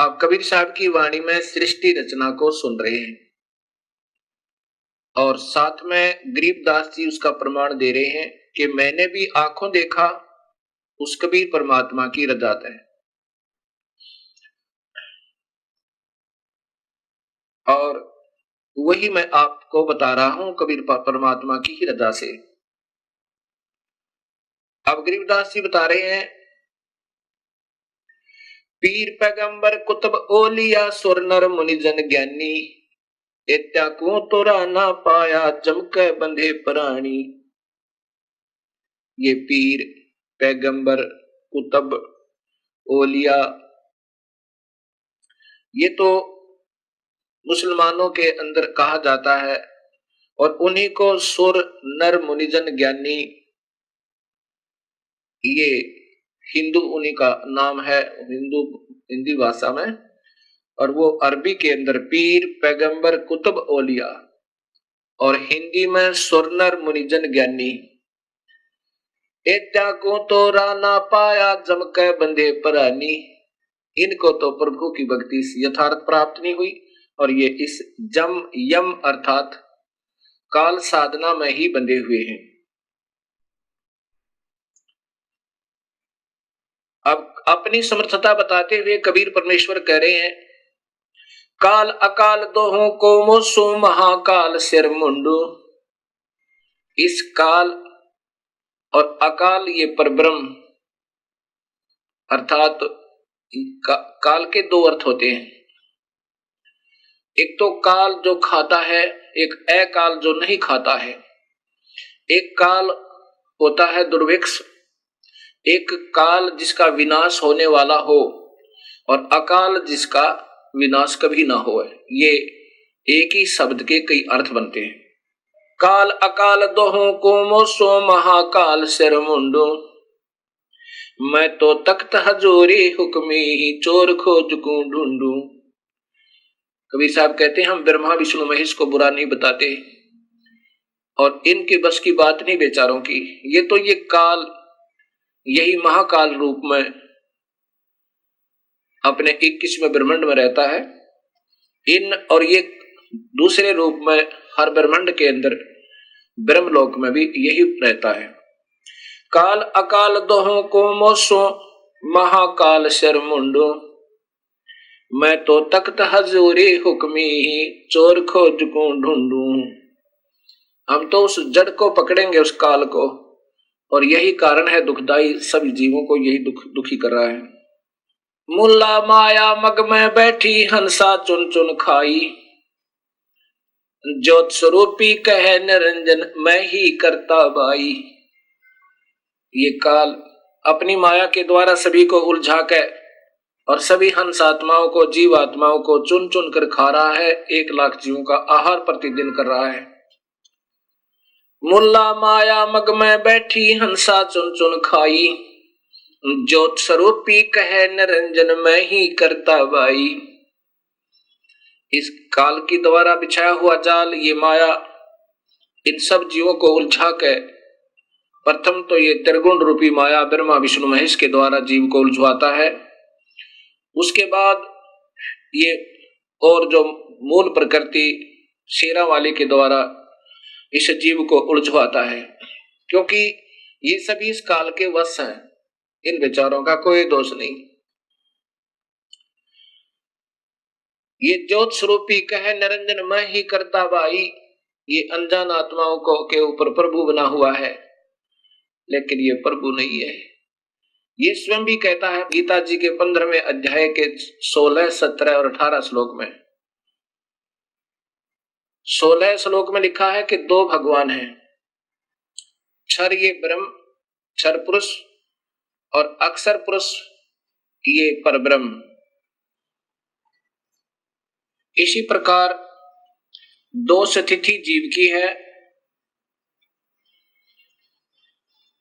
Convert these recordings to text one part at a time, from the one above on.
आप कबीर साहब की वाणी में सृष्टि रचना को सुन रहे हैं और साथ में गरीबदास जी उसका प्रमाण दे रहे हैं कि मैंने भी आंखों देखा उस कबीर परमात्मा की रजात है। और वही मैं आपको बता रहा हूं कबीर परमात्मा की ही रजा से। अब गरीबदास जी बता रहे हैं, पीर पैगंबर कुतुब ओलिया सुर नर मुनि जन ज्ञानी, इत्या को तोरा ना पाया चमके बंधे प्राणी। ये पीर पैगंबर कुतुब ओलिया ये तो मुसलमानों के अंदर कहा जाता है और उन्हीं को सुर नर मुनिजन ज्ञानी ये हिंदू उन्हीं का नाम है हिंदी भाषा में, और वो अरबी के अंदर पीर पैगंबर कुतुब ओलिया और हिंदी में सुरनर मुनिजन ज्ञानी। एत्या को तो राना पाया जमके बंधे परानी। इनको तो प्रभु की भक्ति यथार्थ प्राप्त नहीं हुई और ये इस जम यम अर्थात काल साधना में ही बंधे हुए हैं। अब अपनी समर्थता बताते हुए कबीर परमेश्वर कह रहे हैं, काल अकाल दोहों को मोसो महाकाल सिर मुंडू। इस काल और अकाल ये परब्रह्म अर्थात काल के दो अर्थ होते हैं। एक तो काल जो खाता है, एक अकाल जो नहीं खाता है। एक काल होता है दुर्भिक्ष, एक काल जिसका विनाश होने वाला हो और अकाल जिसका विनाश कभी ना हो। ये एक ही शब्द के कई अर्थ बनते हैं। काल अकाल दोहों को मोसो महाकाल सिर मुंडो, मैं तो तख्त हजूरी हुक्मी चोर खोज को ढूंढू। कबीर साहब कहते हैं, हम ब्रह्मा विष्णु महेश को बुरा नहीं बताते और इनके बस की बात नहीं बेचारों की। ये तो ये काल यही महाकाल रूप में अपने 21वें ब्रह्मांड में रहता है। इन और ये दूसरे रूप में हर ब्रह्मांड के अंदर ब्रह्मलोक में भी यही रहता है। काल अकाल दोहों को मोसो महाकाल सिर मुंडो, मैं तो तख्त हजूरी हुक्मी चोर खोज को ढूंढू। हम तो उस जड़ को पकड़ेंगे, उस काल को, और यही कारण है दुखदाई, सभी जीवों को यही दुखी कर रहा है। मुल्ला माया मग में बैठी हंसा चुन चुन खाई, ज्योत स्वरूपी कहे निरंजन मैं ही करता बाई। ये काल अपनी माया के द्वारा सभी को उलझा के और सभी हंस आत्माओं को, जीव आत्माओं को चुन चुन कर खा रहा है। 1,00,000 जीवों का आहार प्रतिदिन कर रहा है। मुल्ला माया मग में बैठी हंसा चुन चुन खाई, ज्योत स्वरूपी कहे निरंजन मैं ही करता बाई। इस काल की द्वारा बिछाया हुआ जाल, ये माया इन सब जीवों को उलझा के, प्रथम तो ये त्रिगुण रूपी माया ब्रह्मा विष्णु महेश के द्वारा जीव को उलझवाता है। उसके बाद ये और जो मूल प्रकृति शेरा वाली के द्वारा इस जीव को उलझवाता है, क्योंकि ये सभी इस काल के वश हैं। इन विचारों का कोई दोष नहीं। ये ज्योत स्वरूपी कहे निरंजन मैं ही करता बाई, ये अनजान आत्माओं को के ऊपर प्रभु बना हुआ है, लेकिन ये प्रभु नहीं है। ये स्वयं भी कहता है गीता जी के 15वें अध्याय के 16, 17 और 18 श्लोक में। 16 श्लोक में लिखा है कि दो भगवान हैं, क्षर ये ब्रह्म, क्षर पुरुष, और अक्षर पुरुष ये परब्रह्म। इसी प्रकार दो स्थिति जीव की है।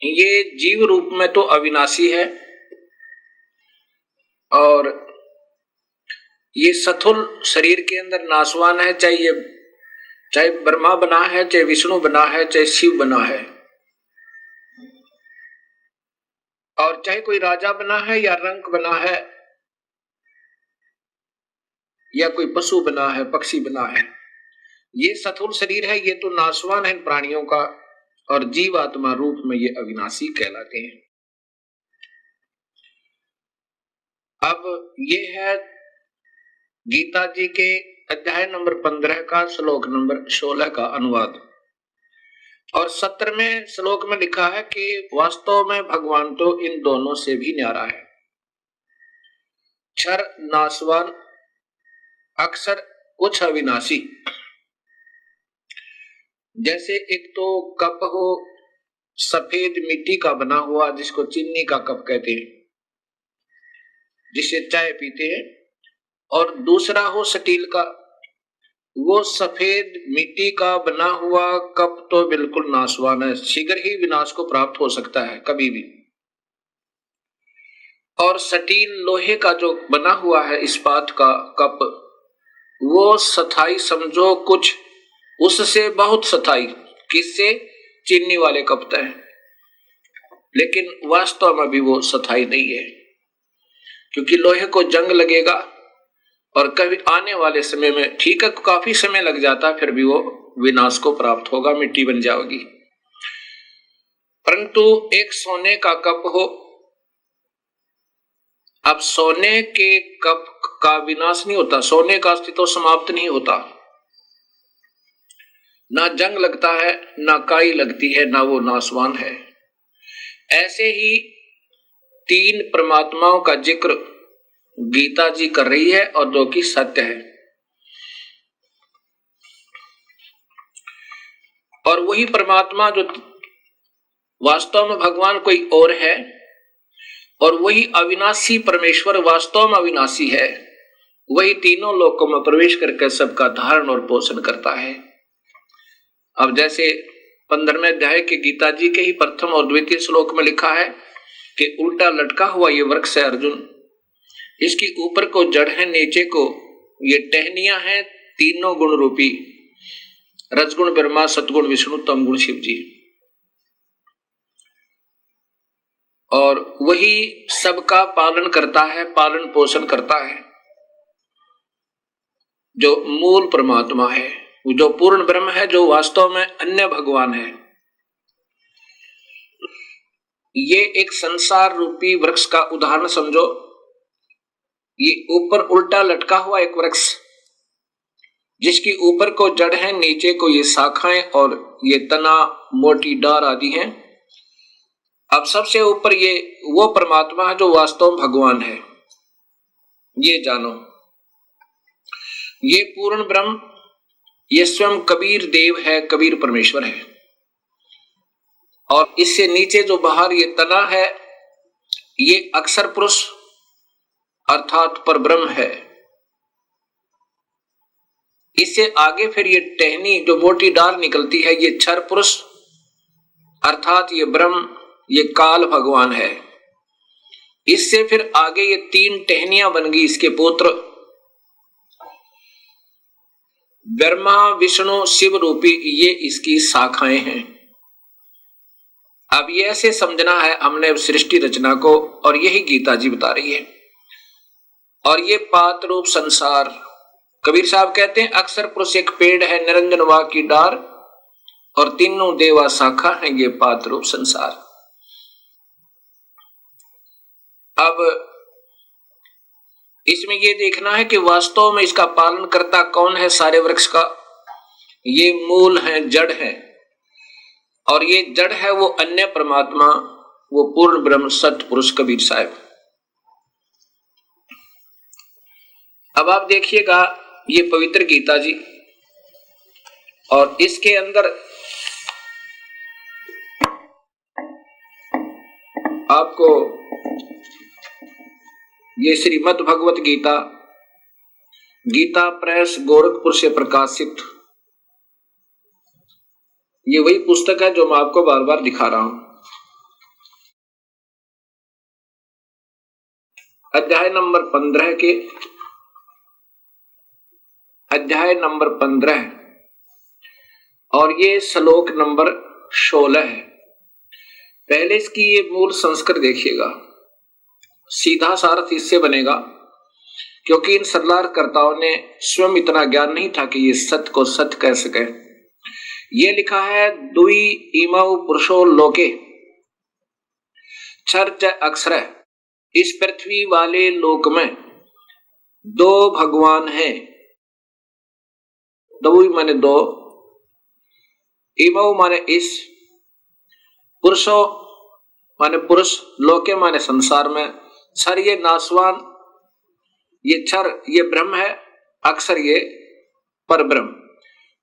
ये जीव रूप में तो अविनाशी है और ये स्थूल शरीर के अंदर नाशवान है, चाहे ब्रह्मा बना है, चाहे विष्णु बना है, चाहे शिव बना है, और चाहे कोई राजा बना है या रंक बना है, या कोई पशु बना है, पक्षी बना है। ये स्थूल शरीर है, ये तो नाशवान है प्राणियों का, और जीवात्मा रूप में ये अविनाशी कहलाते हैं। अब ये है गीता जी के अध्याय नंबर 15 का श्लोक नंबर 16 का अनुवाद। और 17वें श्लोक में लिखा है कि वास्तव में भगवान तो इन दोनों से भी न्यारा है। क्षर नाशवान, अक्षर कुछ अविनाशी। जैसे एक तो कप हो सफेद मिट्टी का बना हुआ, जिसको चीनी का कप कहते हैं, जिसे चाय पीते हैं, और दूसरा हो स्टील का। वो सफेद मिट्टी का बना हुआ कप तो बिल्कुल नाशवान है, शीघ्र ही विनाश को प्राप्त हो सकता है कभी भी। और स्टील लोहे का जो बना हुआ है इस्पात का कप, वो स्थाई समझो कुछ, उससे बहुत स्थाई। किससे? चीनी वाले कप तय, लेकिन वास्तव में भी वो स्थाई नहीं है, क्योंकि लोहे को जंग लगेगा और कभी आने वाले समय में, ठीक है काफी समय लग जाता, फिर भी वो विनाश को प्राप्त होगा, मिट्टी बन जाएगी। परंतु एक सोने का कप हो, अब सोने के कप का विनाश नहीं होता, सोने का अस्तित्व समाप्त नहीं होता, ना जंग लगता है, ना काई लगती है, ना वो नाशवान है। ऐसे ही तीन परमात्माओं का जिक्र गीता जी कर रही है, और जो कि सत्य है। और वही परमात्मा जो वास्तव में भगवान कोई और है, और वही अविनाशी परमेश्वर वास्तव में अविनाशी है, वही तीनों लोकों में प्रवेश करके सबका धारण और पोषण करता है। अब जैसे 15वें अध्याय के गीता जी के ही प्रथम और द्वितीय श्लोक में लिखा है कि उल्टा लटका हुआ ये वृक्ष है अर्जुन, इसकी ऊपर को जड़ है, नीचे को ये टहनियां हैं, तीनों गुण रूपी, रजगुण ब्रह्मा, सतगुण विष्णु, तमगुण शिव जी। और वही सबका पालन करता है, पालन पोषण करता है, जो मूल परमात्मा है, जो पूर्ण ब्रह्म है, जो वास्तव में अन्य भगवान है। ये एक संसार रूपी वृक्ष का उदाहरण समझो। ये ऊपर उल्टा लटका हुआ एक वृक्ष, जिसकी ऊपर को जड़ है, नीचे को ये शाखाएं और ये तना, मोटी डार आदि हैं। अब सबसे ऊपर ये वो परमात्मा है जो वास्तव भगवान है, ये जानो। ये पूर्ण ब्रह्म, ये स्वयं कबीर देव है, कबीर परमेश्वर है। और इससे नीचे जो बाहर ये तना है, ये अक्षर पुरुष अर्थात पर ब्रह्म है। इससे आगे फिर ये टहनी जो मोटी डाल निकलती है, ये क्षर पुरुष अर्थात ये ब्रह्म, ये काल भगवान है। इससे फिर आगे ये तीन टहनियां बन गई, इसके पुत्र ब्रह्मा, विष्णु, शिव रूपी, ये इसकी शाखाएं हैं। अब ये ऐसे समझना है हमने सृष्टि रचना को, और यही गीता जी बता रही है। और ये पात रूप संसार, कबीर साहब कहते हैं अक्षर पुरुष एक पेड़ है, निरंजन वा की डार, और तीनों देवा शाखा है, ये पात रूप संसार। अब इसमें ये देखना है कि वास्तव में इसका पालन करता कौन है सारे वृक्ष का। ये मूल है, जड़ है, और ये जड़ है वो अन्य परमात्मा, वो पूर्ण ब्रह्म सत्य पुरुष कबीर साहब। अब आप देखिएगा ये पवित्र गीता जी, और इसके अंदर आपको ये श्रीमद् भगवत गीता, गीता प्रेस गोरखपुर से प्रकाशित, ये वही पुस्तक है जो मैं आपको बार बार दिखा रहा हूं। अध्याय नंबर 15 के अध्याय नंबर 15 और ये श्लोक नंबर 16 है। पहले इसकी ये मूल संस्कृत देखिएगा, सीधा सार्थ इससे बनेगा क्योंकि इन सरलारकर्ताओं ने स्वयं इतना ज्ञान नहीं था कि ये सत्य को सत्य कह सके। ये लिखा है दुई इमौ पुरुषो लोके चर्च अक्षर, इस पृथ्वी वाले लोक में दो भगवान हैं। दुई माने दो, इमौ माने इस, पुरुषो माने पुरुष, लोके माने संसार में, क्षर ये नाशवान, ये क्षर ये ब्रह्म है, अक्षर ये पर ब्रह्म।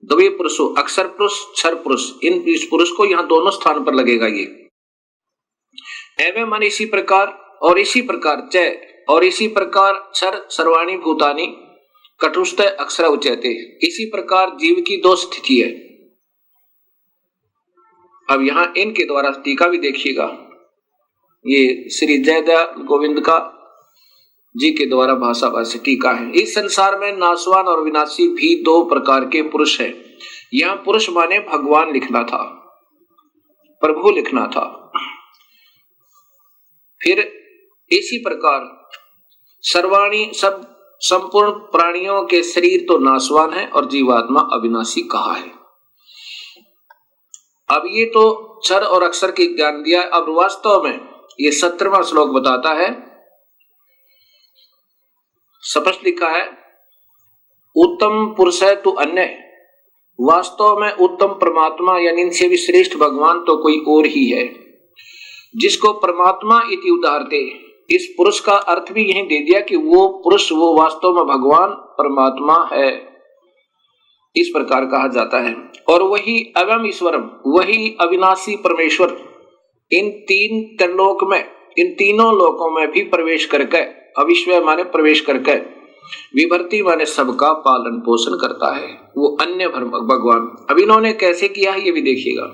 द्वि पुरुषो, अक्षर पुरुष क्षर पुरुष, इन इस पुरुष को यहां दोनों स्थान पर लगेगा। ये एवं माने इसी प्रकार, और इसी प्रकार च, और इसी प्रकार क्षर सर्वाणी भूतानि कटुष्ट अक्षर उच्यते, इसी प्रकार जीव की दो स्थिति है। अब यहां इनके द्वारा टीका भी देखिएगा, ये श्री जयदयाल गोविंद का जी के द्वारा भाषा भाष्य टीका है। इस संसार में नाशवान और विनाशी भी दो प्रकार के पुरुष हैं। यहां पुरुष माने भगवान लिखना था, प्रभु लिखना था। फिर इसी प्रकार सर्वाणी सब संपूर्ण प्राणियों के शरीर तो नाशवान है और जीवात्मा अविनाशी कहा है। अब ये तो क्षर और अक्षर की ज्ञान दिया। अब वास्तव में ये 17वां श्लोक बताता है, स्पष्ट लिखा है, उत्तम पुरुष है तो अन्य, वास्तव में उत्तम परमात्मा यानी इनसे भी श्रेष्ठ भगवान तो कोई और ही है, जिसको परमात्मा इति उदाहरते। इस पुरुष का अर्थ भी यही दे दिया कि वो पुरुष वो वास्तव में भगवान परमात्मा है, इस प्रकार कहा जाता है। और वही अवम ईश्वरम, वही अविनाशी परमेश्वर इन तीन त्रिलोक में, इन तीनों लोकों में भी प्रवेश करके, अविश्वय माने प्रवेश करके, विभर्ति माने सबका पालन पोषण करता है, वो अन्य भगवान। अब इन्होंने कैसे किया है ये भी देखिएगा।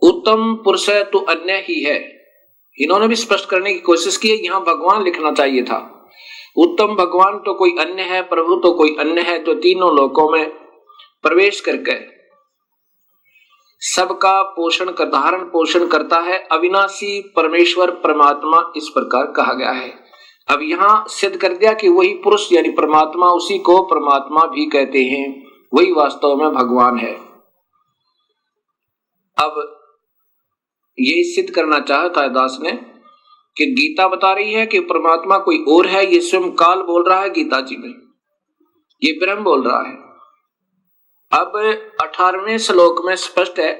उत्तम पुरुष है तो अन्य ही है, इन्होंने भी स्पष्ट करने की कोशिश की है। यहां भगवान लिखना चाहिए था। उत्तम भगवान तो कोई अन्य है, प्रभु तो कोई अन्य है, जो तीनों लोकों में प्रवेश करके सबका पोषण कर, धारण पोषण करता है, अविनाशी परमेश्वर परमात्मा इस प्रकार कहा गया है। अब यहां सिद्ध कर दिया कि वही पुरुष यानी परमात्मा, उसी को परमात्मा भी कहते हैं, वही वास्तव में भगवान है। अब ये सिद्ध करना चाहता है दास ने कि गीता बता रही है कि परमात्मा कोई और है, ये स्वयं काल बोल रहा है गीता जी में, ये ब्रह्म बोल रहा है। अब 18वें श्लोक में स्पष्ट है,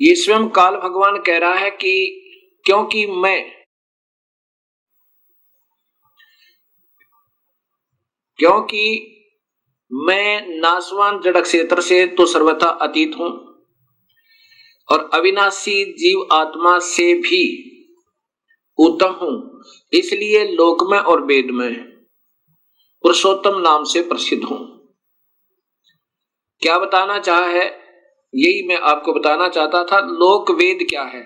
ये स्वयं काल भगवान कह रहा है कि क्योंकि मैं नाशवान जड़ क्षेत्र से तो सर्वथा अतीत हूं और अविनाशी जीव आत्मा से भी उत्तम हूं, इसलिए लोक में और वेद में पुरुषोत्तम नाम से प्रसिद्ध हूं। क्या बताना चाहा है, यही मैं आपको बताना चाहता था। लोक वेद क्या है?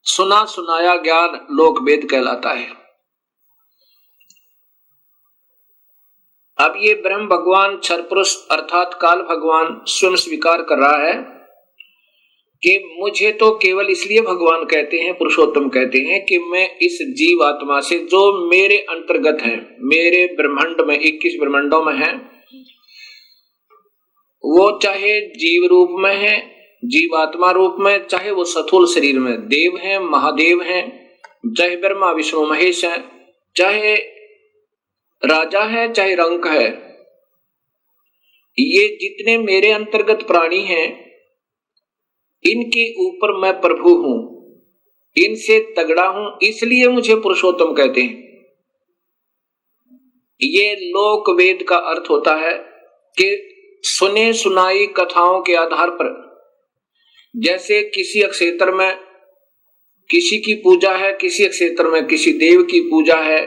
सुना सुनाया ज्ञान लोक वेद कहलाता है। अब ये ब्रह्म भगवान क्षर पुरुष अर्थात काल भगवान स्वयं स्वीकार कर रहा है कि मुझे तो केवल इसलिए भगवान कहते हैं, पुरुषोत्तम कहते हैं कि मैं इस जीव आत्मा से जो मेरे अंतर्गत है, मेरे ब्रह्मांड में 21 ब्रह्मांडों में है, वो चाहे जीव रूप में है, जीवात्मा रूप में, चाहे वो स्थूल शरीर में देव हैं, महादेव हैं, चाहे ब्रह्मा विष्णु महेश है, चाहे राजा है, चाहे रंक है, ये जितने मेरे अंतर्गत प्राणी हैं, इनके ऊपर मैं प्रभु हूं, इनसे तगड़ा हूं, इसलिए मुझे पुरुषोत्तम कहते हैं। ये लोक वेद का अर्थ होता है कि सुने सुनाई कथाओं के आधार पर, जैसे किसी क्षेत्र में किसी की पूजा है, किसी क्षेत्र में किसी देव की पूजा है,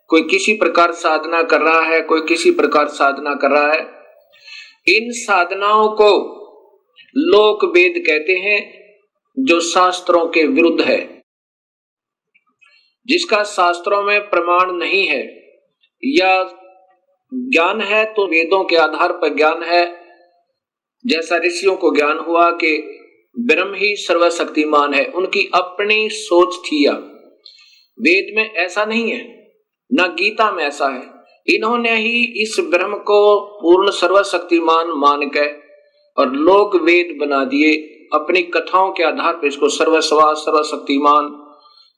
कोई किसी प्रकार साधना कर रहा है, कोई किसी प्रकार साधना कर रहा है, इन साधनाओं को लोक वेद कहते हैं, जो शास्त्रों के विरुद्ध है, जिसका शास्त्रों में प्रमाण नहीं है, या ज्ञान है तो वेदों के आधार पर ज्ञान है, जैसा ऋषियों को ज्ञान हुआ कि ब्रह्म ही सर्वशक्तिमान है, उनकी अपनी सोच थी। या वेद में ऐसा नहीं है, ना गीता में ऐसा है। इन्होंने ही इस ब्रह्म को पूर्ण सर्वशक्तिमान मान के और लोक वेद बना दिए अपनी कथाओं के आधार पर। इसको सर्वस्वा सर्वशक्तिमान,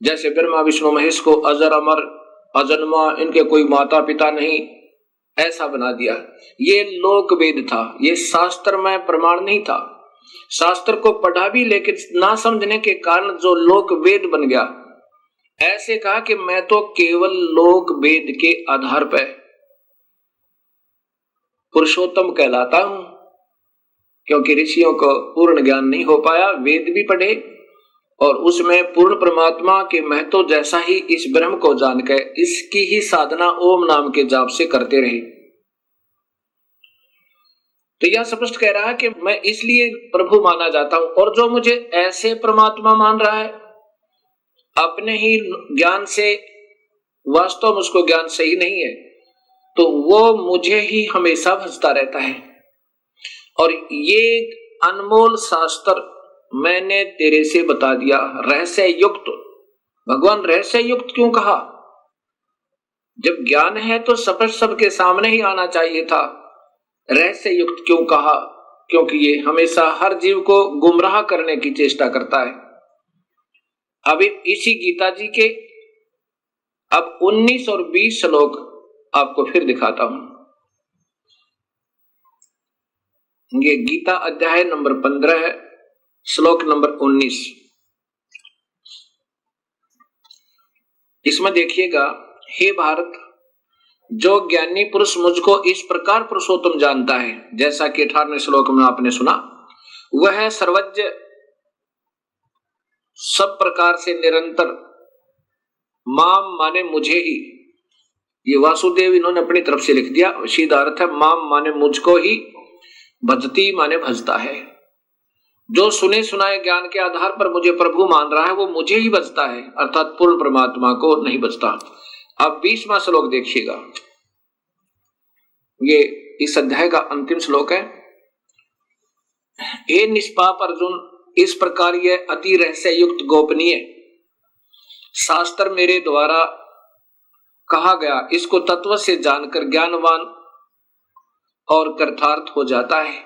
जैसे ब्रह्मा विष्णु महेश को अजर अमर अजन्मा, इनके कोई माता पिता नहीं, ऐसा बना दिया। ये लोक वेद था, ये शास्त्र में प्रमाण नहीं था। शास्त्र को पढ़ा भी लेकिन ना समझने के कारण जो लोक वेद बन गया। ऐसे कहा कि मैं तो केवल लोक वेद के आधार पर पुरुषोत्तम कहलाता हूं, क्योंकि ऋषियों को पूर्ण ज्ञान नहीं हो पाया। वेद भी पढ़े और उसमें पूर्ण परमात्मा के महत्व जैसा ही इस ब्रह्म को जानकर इसकी ही साधना ओम नाम के जाप से करते रहे। तो यह स्पष्ट कह रहा है कि मैं इसलिए प्रभु माना जाता हूं, और जो मुझे ऐसे परमात्मा मान रहा है अपने ही ज्ञान से, वास्तव में उसको ज्ञान सही नहीं है, तो वो मुझे ही हमेशा भजता रहता है। और ये अनमोल शास्त्र मैंने तेरे से बता दिया, रहस्य युक्त। भगवान रहस्य युक्त क्यों कहा? जब ज्ञान है तो स्पष्ट सबके सामने ही आना चाहिए था। रहस्य युक्त क्यों कहा? क्योंकि ये हमेशा हर जीव को गुमराह करने की चेष्टा करता है। अब इसी गीता जी के अब 19 और 20 श्लोक आपको फिर दिखाता हूं। ये गीता अध्याय नंबर 15 है, श्लोक नंबर 19। इसमें देखिएगा, हे भारत, जो ज्ञानी पुरुष मुझको इस प्रकार पुरुषोत्तम जानता है, जैसा कि 18वें श्लोक में आपने सुना, वह सर्वज्ञ, सब प्रकार से निरंतर, माम माने मुझे ही, ये वासुदेव इन्होंने अपनी तरफ से लिख दिया, सीधा अर्थ है माम माने मुझको ही, भजती माने भजता है। जो सुने सुनाए ज्ञान के आधार पर मुझे प्रभु मान रहा है वो मुझे ही भजता है, अर्थात पूर्ण परमात्मा को नहीं भजता। अब 20वां श्लोक देखिएगा, ये इस अध्याय का अंतिम श्लोक है। हे निष्पाप अर्जुन, इस प्रकार यह अति रहस्य युक्त गोपनीय शास्त्र मेरे द्वारा कहा गया, इसको तत्व से जानकर ज्ञानवान और कृतार्थ हो जाता है।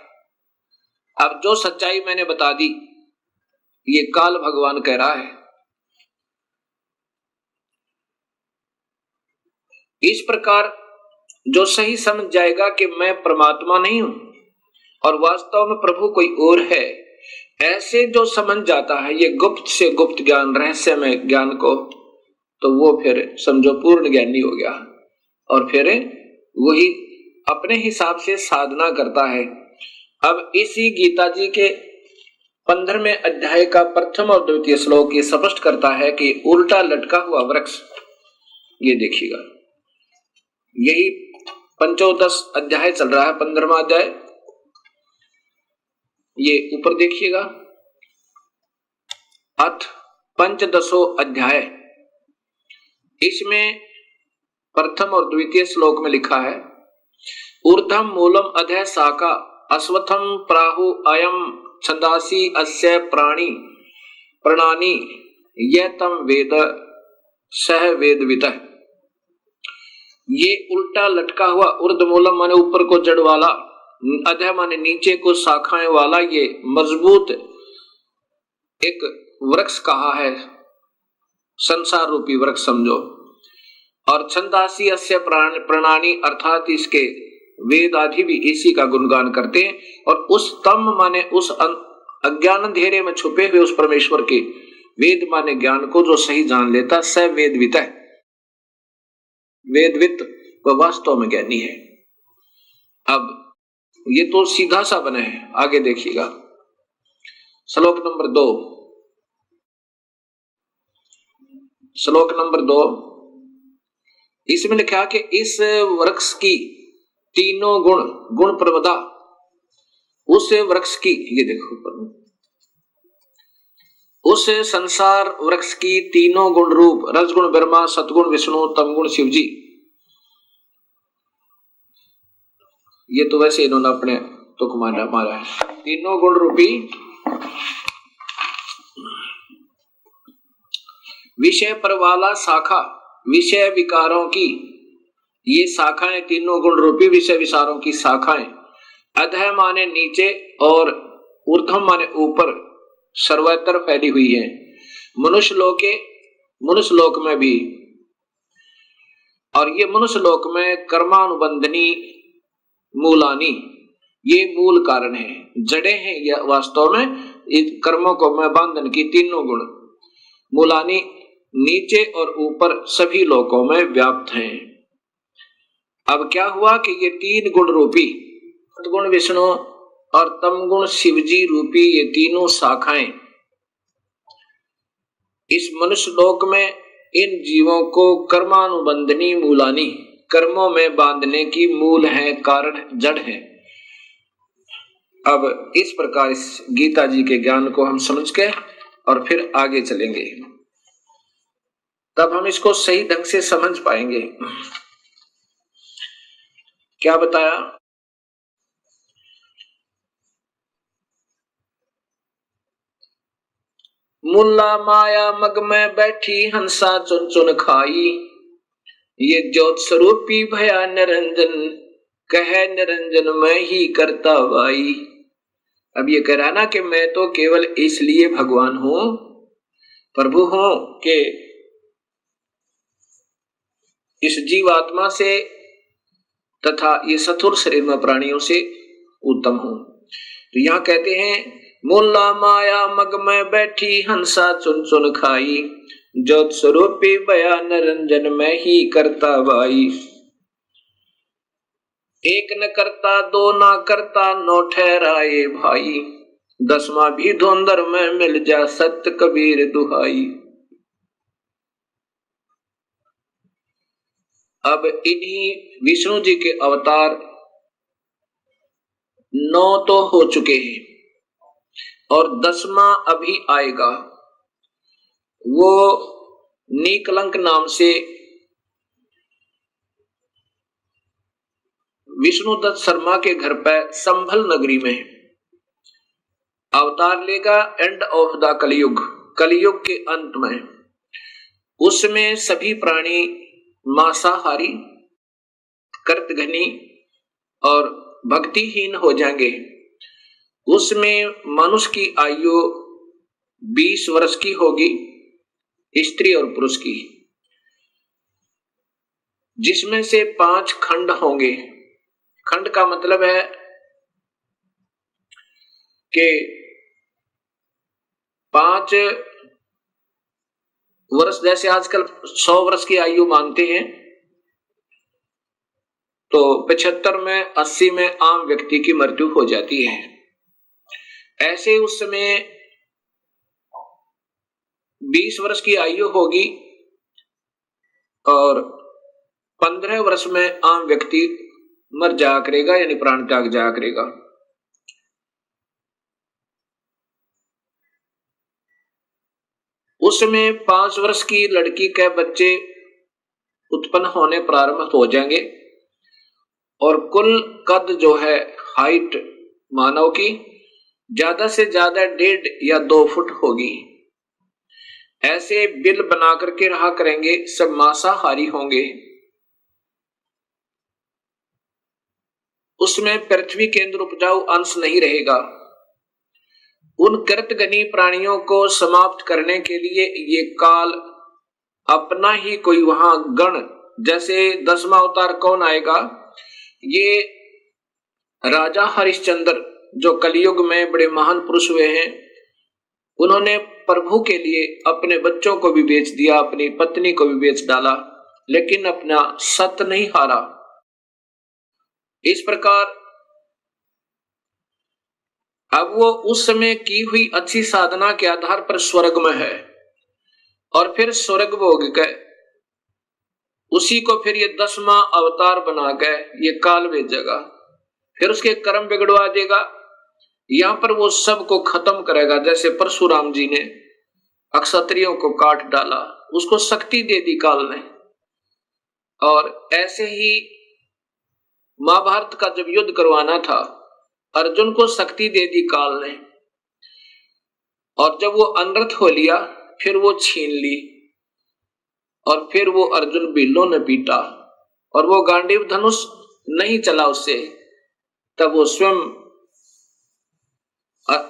अब जो सच्चाई मैंने बता दी, ये काल भगवान कह रहा है। इस प्रकार जो सही समझ जाएगा कि मैं परमात्मा नहीं हूं और वास्तव में प्रभु कोई और है, ऐसे जो समझ जाता है ये गुप्त से गुप्त ज्ञान, रहस्य में ज्ञान को, तो वो फिर समझो पूर्ण ज्ञानी हो गया। और फिर वही अपने हिसाब से साधना करता है। अब इसी गीता जी के 15वें अध्याय का प्रथम और द्वितीय श्लोक ये स्पष्ट करता है कि उल्टा लटका हुआ वृक्ष, ये देखिएगा, यही पंचोदश अध्याय चल रहा है, 15वां अध्याय, ये ऊपर देखिएगा, अथ पंचदशो अध्याय, इसमें प्रथम और द्वितीय श्लोक में लिखा है, ऊर्ध्वम मूलम अधः शाखा अश्वत्थम प्राहु अयम छंदासी अस्य प्राणी प्रणानी ये तम वेद सह वेदवितः। ये उल्टा लटका हुआ, ऊर्ध्व मूलम माने ऊपर को जड़ वाला, अधः माने नीचे को शाखाएं वाला, ये मजबूत एक वृक्ष कहा है, संसार रूपी वृक्ष समझो। और छंदासी अस्य प्रणानी, अर्थात इसके वेद आदि भी इसी का गुणगान करते हैं। और उस तम माने उस अज्ञान अंधेरे में छुपे हुए उस परमेश्वर के, वेद माने ज्ञान को जो सही जान लेता, स वेदवित है, वेदवित वह वास्तव में ज्ञानी है। अब ये तो सीधा सा बना है, आगे देखिएगा श्लोक नंबर 2, श्लोक नंबर 2, इसमें लिखा कि इस वृक्ष की तीनों गुण, गुण प्रवदा उस वृक्ष की, ये देखो, उस संसार वृक्ष की तीनों गुण रूप, रजगुण ब्रह्मा, सतगुण विष्णु, तमगुण शिव जी। ये तो वैसे इन्होंने अपने तुक मारा है। तीनों गुण रूपी विषय पर वाला शाखा, विषय विकारों की ये शाखाएं, तीनों गुण रूपी विषय विचारों की शाखाएं, अधः माने नीचे और ऊर्ध्वम माने ऊपर, सर्वत्र फैली हुई है। मनुष्य लोक में भी, और ये मनुष्य लोक में कर्मानुबंधनी मूलानी, ये मूल कारण है, जड़े हैं ये वास्तव में इस कर्मों को में बंधन की तीनों गुण। मूलानी नीचे और ऊपर सभी लोकों में व्याप्त हैं। अब क्या हुआ कि ये तीन गुण रूपी सतगुण विष्णु और तमगुण शिवजी रूपी ये तीनों शाखाएं इस मनुष्य लोक में इन जीवों को कर्मानुबंधनी मूलानी, कर्मों में बांधने की मूल है, कारण जड़ है। अब इस प्रकार इस गीता जी के ज्ञान को हम समझ के और फिर आगे चलेंगे, तब हम इसको सही ढंग से समझ पाएंगे। क्या बताया? मुल्ला माया मग में बैठी हंसा चुन चुन खाई, ये ज्योत स्वरूपी भया निरंजन, कह निरंजन मैं ही करता वाई। अब ये कह रहा ना कि मैं तो केवल इसलिए भगवान हूं, प्रभु हूं कि इस जीवात्मा से तथा ये सथुर शरीर में प्राणियों से उत्तम हूं। तो यहां कहते हैं मुल्ला माया मग में बैठी हंसा चुन चुन खाई, ज्योत स्वरूपी भया निरंजन मैं ही करता वाई। एक न करता दो ना करता नौ ठहराए भाई, दसवां भी धुंधर में मिल जा सत्य कबीर दुहाई। अब इन्हीं विष्णु जी के अवतार 9 तो हो चुके हैं और 10वां अभी आएगा। वो नीकलंक नाम से विष्णुदत्त शर्मा के घर पर संभल नगरी में अवतार लेगा। एंड ऑफ द कलयुग, कलयुग के अंत में उसमें सभी प्राणी मांसाहारी, कर्तघनी और भक्तिहीन हो जाएंगे। उसमें मनुष्य की आयु 20 वर्ष की होगी, स्त्री और पुरुष की, जिसमें से 5 खंड होंगे। खंड का मतलब है कि 5 वर्ष, जैसे आजकल 100 वर्ष की आयु मानते हैं, तो 75 में 80 में आम व्यक्ति की मृत्यु हो जाती है। ऐसे उस समय 20 वर्ष की आयु होगी और 15 वर्ष में आम व्यक्ति मर जाया करेगा, यानी प्राण त्याग जाया करेगा। उसमें 5 वर्ष की लड़की के बच्चे उत्पन्न होने प्रारंभ हो जाएंगे और कुल कद जो है, हाइट मानव की ज्यादा से ज्यादा 1.5 या 2 फुट होगी। ऐसे बिल बना करके रहा करेंगे, सब मांसाहारी होंगे। उसमें पृथ्वी के अंदर उपजाऊ अंश नहीं रहेगा। उन कृतघ्नी प्राणियों को समाप्त करने के लिए ये काल अपना ही कोई वहां गण, जैसे 10वां अवतार कौन आएगा? ये राजा हरिश्चंद्र जो कलयुग में बड़े महान पुरुष हुए हैं, उन्होंने प्रभु के लिए अपने बच्चों को भी बेच दिया, अपनी पत्नी को भी बेच डाला, लेकिन अपना सत्य नहीं हारा। इस प्रकार अब वो उस समय की हुई अच्छी साधना के आधार पर स्वर्ग में है और फिर स्वर्ग भोग गए। उसी को फिर ये 10वां अवतार बना गए, ये काल भेजेगा, फिर उसके कर्म बिगड़वा देगा। यहां पर वो सबको खत्म करेगा। जैसे परशुराम जी ने अक्षत्रियों को काट डाला, उसको शक्ति दे दी काल ने, और ऐसे ही महाभारत का जब युद्ध करवाना था, अर्जुन को शक्ति दे दी काल ने, और जब वो अनर्थ हो लिया फिर वो छीन ली। और फिर वो अर्जुन बिल्लों ने पीटा और वो गांडीव धनुष नहीं चला उससे, तब वो स्वयं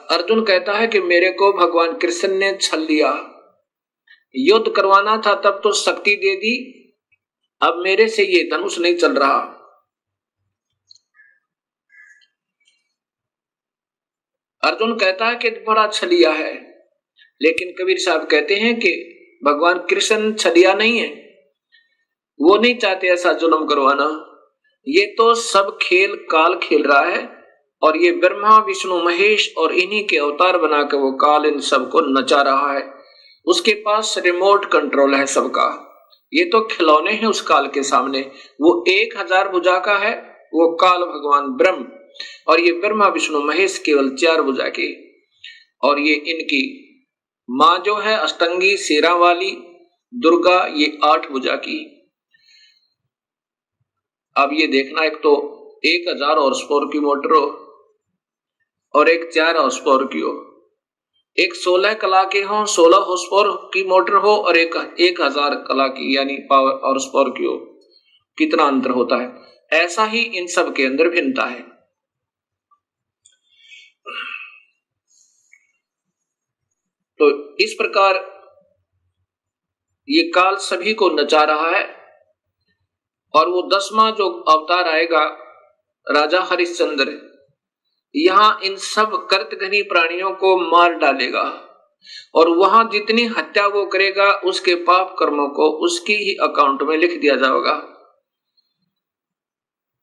अर्जुन कहता है कि मेरे को भगवान कृष्ण ने छल लिया, युद्ध करवाना था तब तो शक्ति दे दी, अब मेरे से ये धनुष नहीं चल रहा। अर्जुन कहता है कि बड़ा छलिया है, लेकिन कबीर साहब कहते हैं कि भगवान कृष्ण छलिया नहीं है, वो नहीं चाहते ऐसा जुल्म करवाना। ये तो सब खेल काल खेल रहा है और ये ब्रह्मा विष्णु महेश और इन्हीं के अवतार बनाकर वो काल इन सबको नचा रहा है। उसके पास रिमोट कंट्रोल है सबका, ये तो खिलौने हैं उस काल के सामने। वो 1000 भुजा का है वो काल भगवान ब्रह्म, और ये ब्रह्मा विष्णु महेश केवल 4 भुजा के, और ये इनकी मां जो है अष्टंगी शेरा वाली दुर्गा, ये 8 भुजा की। अब ये देखना, एक तो 1000 हॉर्स पावर की मोटर हो और एक 4 हॉर्स पावर की हो, एक 16 कला के हो, 16 हॉर्स पावर की मोटर हो, और एक 1000 कला की यानी पावर हॉर्स पावर की हो, कितना अंतर होता है। ऐसा ही इन सब के अंदर भिन्नता है। तो इस प्रकार ये काल सभी को नचा रहा है, और वो 10वां जो अवतार आएगा राजा हरिश्चंद्र, यहां इन सब कर्तघनी प्राणियों को मार डालेगा, और वहां जितनी हत्या वो करेगा उसके पाप कर्मों को उसकी ही अकाउंट में लिख दिया जाएगा।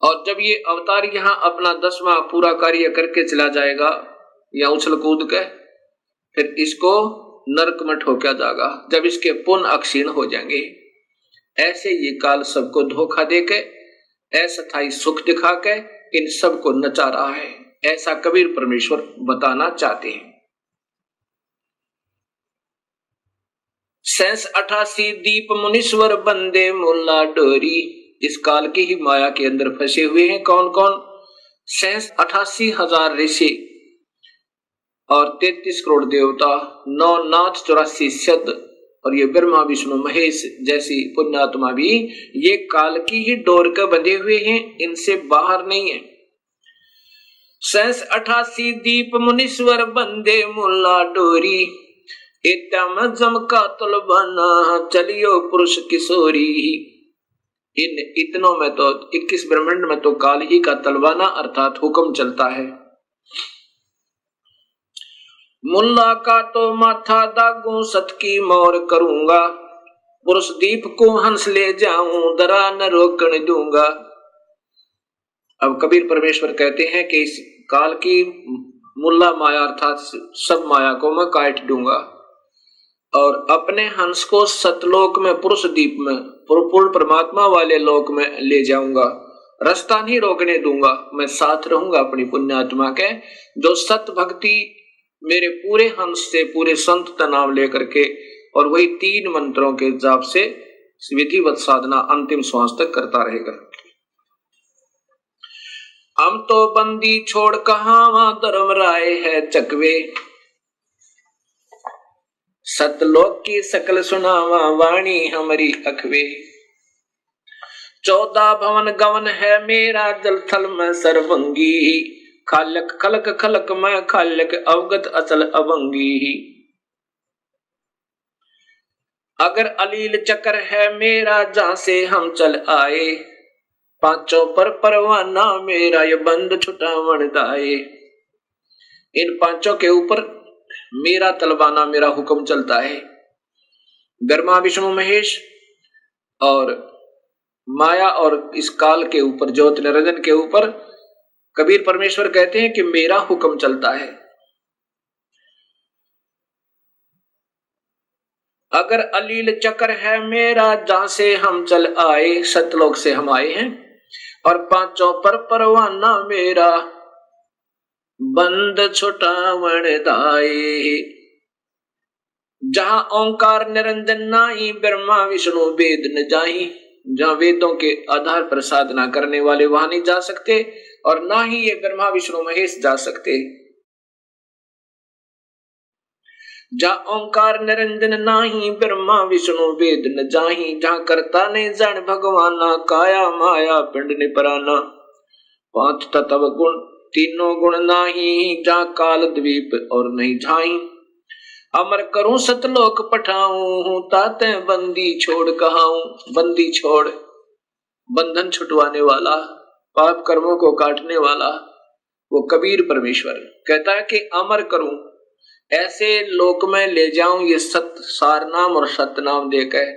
और जब ये अवतार यहां अपना 10वां पूरा कार्य करके चला जाएगा या उछल कूद के, फिर इसको नरक में ठोका जाएगा जब इसके पुण्य अक्षीण हो जाएंगे। ऐसे ये काल सबको धोखा देके अस्थायी सुख दिखा के इन सबको नचा रहा है, ऐसा कबीर परमेश्वर बताना चाहते हैं। 88 दीप मुनीश्वर बंदे मुल्ला डोरी, इस काल की ही माया के अंदर फंसे हुए हैं। कौन कौन? 88,000 ऋषि और 33 करोड़ देवता, 9 नाथ 84 सिद्ध, और ये ब्रह्मा विष्णु महेश जैसी पुण्यात्मा भी ये काल की ही डोर के बंधे हुए हैं, इनसे बाहर नहीं है। 88 दीप मुनीश्वर बंदे मुल्ला डोरी, इतम जमका तुलबाना चलियो पुरुष किशोरी। इन इतनों में तो 21 ब्रह्मांड में तो काल ही का तलवाना अर्थात हुक्म चलता है। मुल्ला का तो माथा दागू सत की मोर करूंगा, पुरुष दीप को हंस ले जाऊं दरा न रोकने दूंगा। अब कबीर परमेश्वर कहते हैं कि इस काल की मुल्ला माया अर्थात सब माया को मैं काट दूंगा और अपने हंस को सतलोक में पुरुष दीप में पूर्ण परमात्मा वाले लोक में ले जाऊंगा, रास्ता नहीं रोकने दूंगा। मैं साथ रहूंगा अपनी पुण्यात्मा के, जो सत भक्ति मेरे पूरे हंस से पूरे संत का नाम लेकर के और वही 3 मंत्रों के जाप से विधिवत साधना अंतिम श्वास तक करता रहेगा। हम तो बंदी छोड़ कहां धर्म राय है चकवे, सतलोक की सकल सुनावा वाणी हमारी अखवे। 14 भवन गवन है मेरा जल थल में सर्वंगी, खालक खलक खलक में खालक अवगत अचल अवंगी। अगर अलील चक्र है मेरा जहां से हम चल आए, पांचों पर परवाना मेरा ये बंद छुटावन दाए। इन पांचों के ऊपर मेरा तलवाना मेरा हुक्म चलता है। ब्रह्मा विष्णु महेश और माया और इस काल के ऊपर ज्योत निरंजन के ऊपर कबीर परमेश्वर कहते हैं कि मेरा हुक्म चलता है। अगर अलील चक्र है मेरा जहां से हम चल आए, सतलोक से हम आए हैं, और पांचों पर परवाना मेरा बंद छुटावन दाए। जहां ओंकार निरंजन नाई, ब्रह्मा विष्णु वेद न जाई। जहां वेदों के आधार पर साधना करने वाले वहां नहीं जा सकते, और ना ही ये ब्रह्मा विष्णु महेश जा सकते। जहाँ ओंकार निरंजन नाही, ब्रह्मा विष्णु वेद न जाही। जहाँ करता ने जन भगवाना, काया माया पिंड ने पराना। पांच तत्व गुण तीनों गुण नाही, जहाँ काल द्वीप और नहीं झाई। अमर करूं सतलोक पठाऊं, ताते बंदी छोड़ कहाऊं। बंदी छोड़, बंधन छुटवाने वाला, पाप कर्मों को काटने वाला वो कबीर परमेश्वर कहता है कि अमर करूं, ऐसे लोक में ले जाऊं ये सत्य सार नाम और सत्य नाम देकर,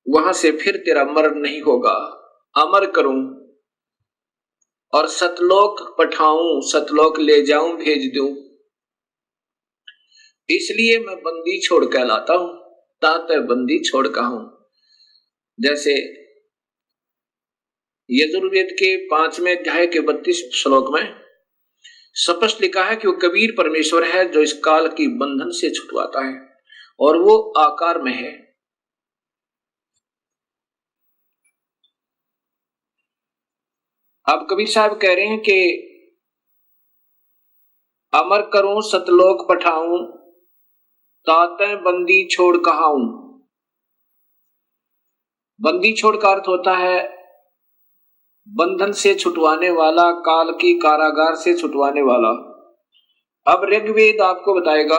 वहां से फिर तेरा मरण नहीं होगा। अमर करूं और सतलोक पठाऊं, सतलोक ले जाऊं, भेज दूं। इसलिए मैं बंदी छोड़ कहलाता हूं, ताते बंदी छोड़ कहूं। जैसे यजुर्वेद के 5वें अध्याय के 32 श्लोक में स्पष्ट लिखा है कि वो कबीर परमेश्वर है जो इस काल की बंधन से छुटवाता है, और वो आकार में है। अब कबीर साहब कह रहे हैं कि अमर करूं सतलोक पठाऊं, ताते बंदी छोड़ कहाऊं। बंदी छोड़ का अर्थ होता है बंधन से छुटवाने वाला, काल की कारागार से छुटवाने वाला। अब ऋग्वेद आपको बताएगा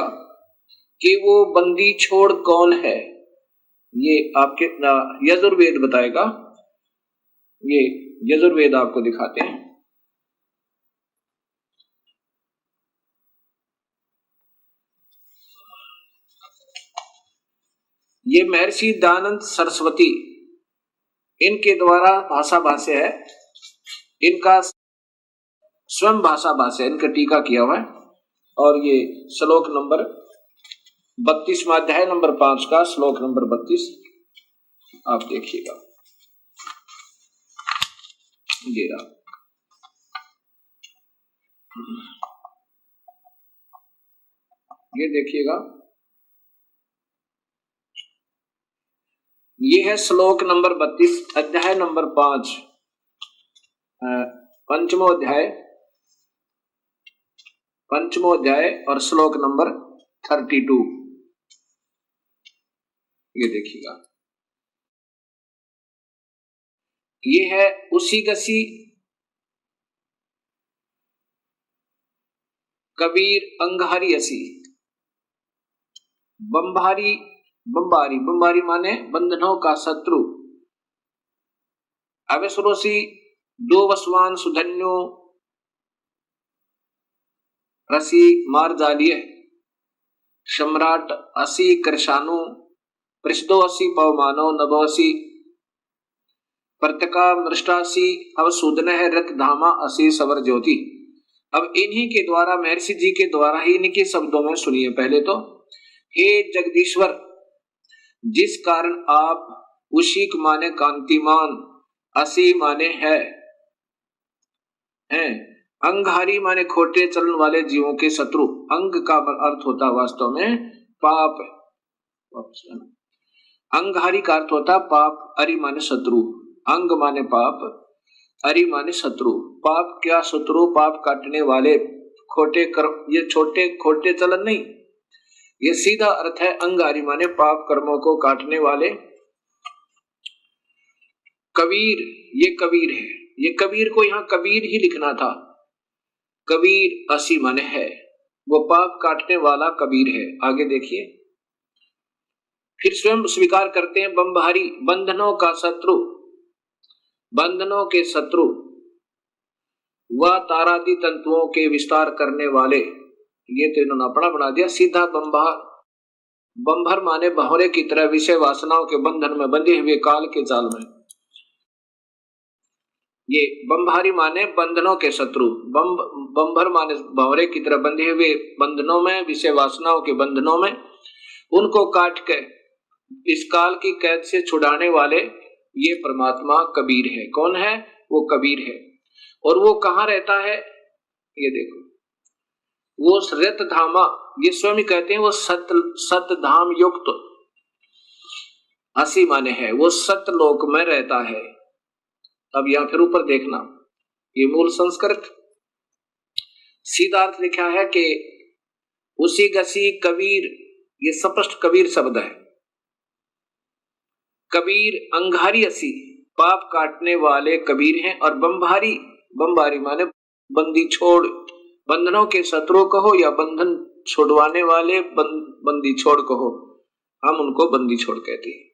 कि वो बंदी छोड़ कौन है, ये आपके यजुर्वेद बताएगा। ये यजुर्वेद आपको दिखाते हैं। ये महर्षि दयानंद सरस्वती इनके द्वारा भाषा भाष्य है, इनका स्वयं भाषा भाष्य, इनका टीका किया हुआ है। और ये श्लोक नंबर 32वां अध्याय नंबर 5 का श्लोक नंबर 32 आप देखिएगा। ये रहा, ये देखिएगा, ये है श्लोक नंबर 32 अध्याय नंबर 5 पंचमो अध्याय और श्लोक नंबर 32। ये देखिएगा, ये है उसी गसी कबीर अंगारी असी। बंबारी, बंबारी, बंबारी माने बंधनों का शत्रु। अवेसरोसी दो वसवान सुधन्यो रसी मार जालिय। सम्राट असी कृषाणु पृष्ठो असी पवमानो नभोसी। प्रत्यका मृष्टासी अवसूदन है रत धामा असी सवर ज्योति। अब इन्हीं के द्वारा, महर्षि जी के द्वारा ही इनके शब्दों में सुनिए पहले तो। हे जगदीश्वर, जिस कारण आप उशिक माने कांतिमान, असी माने है, अंगहारी माने खोटे चलन वाले जीवों के शत्रु। अंग का अर्थ होता वास्तव में पाप, अंगहारी का अर्थ होता पाप, अरि माने शत्रु। अंग माने पाप, अरि माने शत्रु। पाप क्या शत्रु, पाप काटने वाले, खोटे कर्म, ये छोटे खोटे चलन नहीं, ये सीधा अर्थ है अंगारी माने पाप कर्मों को काटने वाले। कबीर, ये कबीर है, ये कबीर को यहां कबीर ही लिखना था। कबीर असी माने है, वो पाप काटने वाला कबीर है। आगे देखिए, फिर स्वयं स्वीकार करते हैं बंबारी, बंधनों का शत्रु, बंधनों के शत्रु, वह तारादि तंतुओं के विस्तार करने वाले। ये तो इन्होंने अपना बना दिया सीधा बंबार। बंभर माने भंवरे की तरह विषय वासनाओं के बंधन में बंधे हुए काल के जाल में। ये बंभारी माने बंधनों के शत्रु, बंभर माने भंवरे की तरह बंधे हुए बंधनों में, विषय वासनाओं के बंधनों में, उनको काट के इस काल की कैद से छुड़ाने वाले ये परमात्मा कबीर है। कौन है? वो कबीर है। और वो कहाँ रहता है? ये देखो, वो रत धामा, ये स्वयं कहते हैं वो सत धाम युक्त असी माने है, वो सतलोक में रहता है। अब यहां फिर ऊपर देखना, ये मूल संस्कृत सीधा अर्थ लिखा है कि उसी गसी कबीर, ये स्पष्ट कबीर शब्द है। कबीर अंगारी असी, पाप काटने वाले कबीर हैं। और बम्भारी, बम्भारी माने बंदी छोड़, बंधनों के शत्रु कहो या बंधन छोड़वाने वाले, बंदी छोड़ कहो, हम उनको बंदी छोड़ कहते हैं।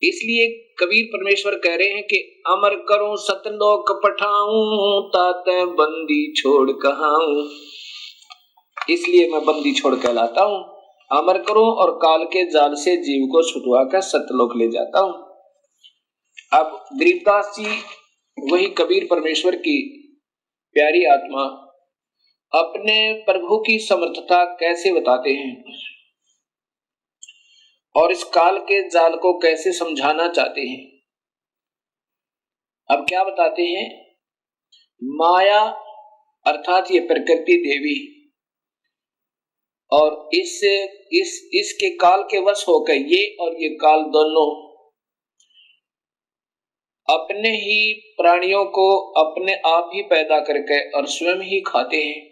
इसलिए कबीर परमेश्वर कह रहे हैं कि अमर करूं सतलोक पठाऊं, ताते बंदी छोड़ कहाऊं। इसलिए मैं बंदी छोड़ कहलाता हूं। अमर करूं और काल के जाल से जीव को छुटवा कर सतलोक ले जाता हूं। अब गरीबदास जी, वही कबीर परमेश्वर की प्यारी आत्मा, अपने प्रभु की समर्थता कैसे बताते हैं और इस काल के जाल को कैसे समझाना चाहते हैं। अब क्या बताते हैं? माया अर्थात ये प्रकृति देवी और इसके काल के वश होकर ये और ये काल दोनों अपने ही प्राणियों को अपने आप ही पैदा करके और स्वयं ही खाते हैं।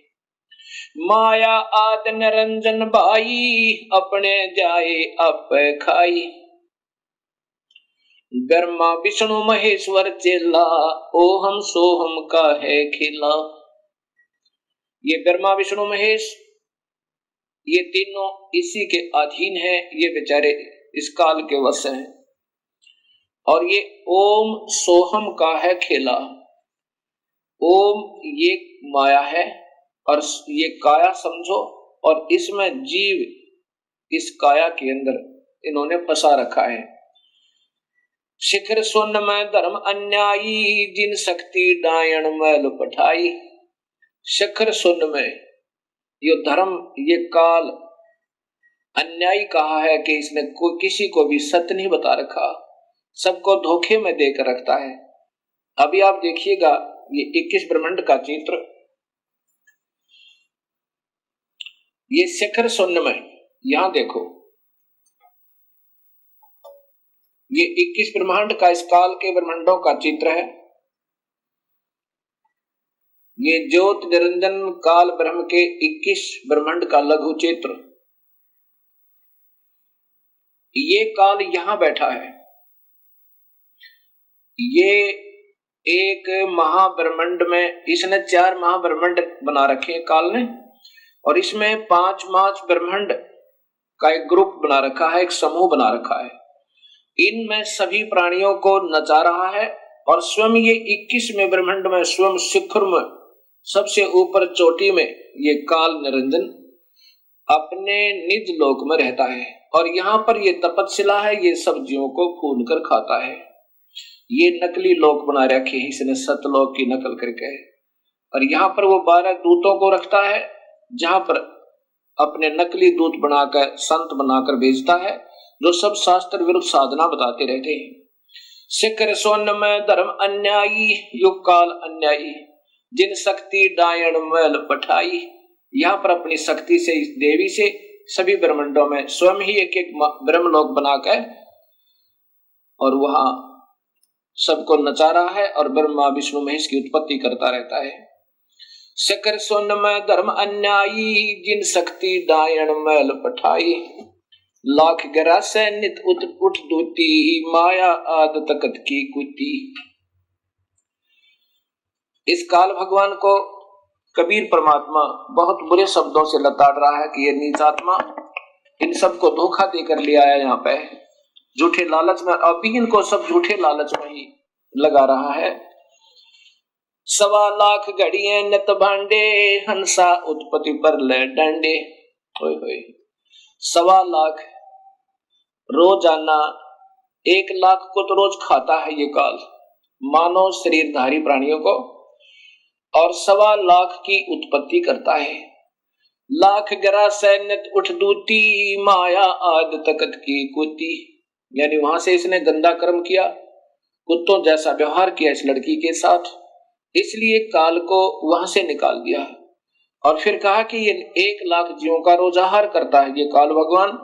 माया आद निरंजन भाई, अपने जाए आप खाई। ब्रह्मा विष्णु महेश्वर चेला, ओहम सोहम का है खेला। ये ब्रह्मा विष्णु महेश, ये तीनों इसी के अधीन है। ये बेचारे इस काल के वश हैं। और ये ओम सोहम का है खेला। ओम ये माया है और ये काया समझो, और इसमें जीव इस काया के अंदर इन्होंने फंसा रखा है। शिखर सुन में धर्म अन्यायी, जिन शक्ति डायन मैल पठाई। शिखर सुन में ये धर्म, ये काल अन्यायी कहा है कि इसने किसी को भी सत्य नहीं बता रखा, सबको धोखे में देकर रखता है। अभी आप देखिएगा ये 21 ब्रह्मांड का चित्र, ये शिखर शून्य में, यहां देखो ये 21 ब्रह्मांड का, इस काल के ब्रह्मांडों का चित्र है। ये ज्योत निरंजन काल ब्रह्म के 21 ब्रह्मांड का लघु चित्र। ये काल यहां बैठा है। ये एक महाब्रह्मांड में, इसने 4 महाब्रह्मांड बना रखे हैं काल ने, और इसमें 5 ब्रह्मांड का एक ग्रुप बना रखा है, एक समूह बना रखा है। इनमें सभी प्राणियों को नचा रहा है और स्वयं ये 21वें ब्रह्मांड में, स्वयं शिखर में, सबसे ऊपर चोटी में ये काल निरंजन अपने निज लोक में रहता है। और यहाँ पर ये तपस्विला है, ये सब्जियों को भून कर खाता है। ये नकली लोक बना रखे हैं इसने, सतलोक की नकल करके। और यहाँ पर वो 12 दूतों को रखता है, जहां पर अपने नकली दूत बनाकर, संत बनाकर भेजता है, जो सब शास्त्र विरुद्ध साधना बताते रहते हैं। शिखर सोन में धर्म अन्यायी, युग काल अन्यायी, जिन शक्ति डायन मैल पठाई। यहाँ पर अपनी शक्ति से, इस देवी से सभी ब्रह्मांडों में स्वयं ही एक एक ब्रह्मलोक बनाकर और वहां सबको नचा रहा है और ब्रह्मा विष्णु महेश की उत्पत्ति करता रहता है। शिखर सोन में धर्म अन्यायी, जिन शक्ति डायन मैल पठाई। लाख गिरा से नित उठ दूती, माया आद तकत की कुती। इस काल भगवान को कबीर परमात्मा बहुत बुरे शब्दों से लताड़ रहा है कि ये नीच आत्मा इन सबको धोखा देकर ले आया यहाँ पे, झूठे लालच में। अभी इनको सब झूठे लालच में ही लगा रहा है। 1.25 लाख घड़िए नत भांडे, हंसा उत्पत्ति पर ले डंडे। 1.25 लाख रोजाना 1 लाख को तो रोज खाता है ये काल, मानव शरीरधारी प्राणियों को, और 1.25 लाख की उत्पत्ति करता है। लाख गरा सैन्यत उठ दूती, माया आद तकत की कुती। यानी वहां से इसने गंदा कर्म किया, कुत्तों जैसा व्यवहार किया इस लड़की के साथ, इसलिए काल को वहां से निकाल दिया। और फिर कहा कि ये 1 लाख जीवों का रोजाहार करता है ये काल भगवान,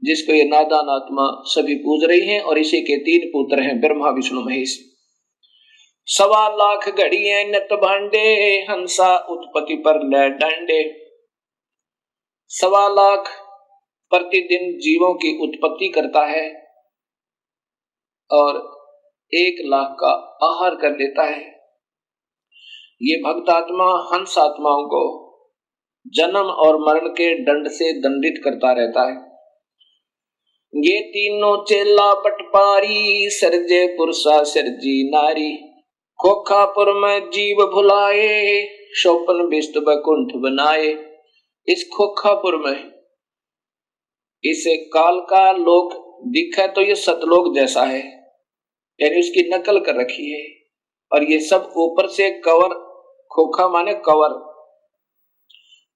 जिसको ये नादान आत्मा सभी पूज रही हैं। और इसी के 3 पुत्र हैं, ब्रह्मा विष्णु महेश। 1.25 लाख घड़िए नत भांडे, हंसा उत्पत्ति पर ले डांडे। 1.25 लाख प्रतिदिन जीवों की उत्पत्ति करता है और 1 लाख का आहार कर लेता है। ये भक्त आत्मा हंस आत्माओं को जन्म और मरण के दंड से दंडित करता रहता है। ये तीनों चेला पटपारी, सरजे पुरुषा सरजी नारी। खोखापुर में जीव भुलाए, शोपन बिस्त बैकुंठ बनाए। इस खोखापुर में इस काल का लोक दिखा तो ये सतलोक जैसा है, यानी उसकी नकल कर रखी है। और ये सब ऊपर से कवर, खोखा माने कवर,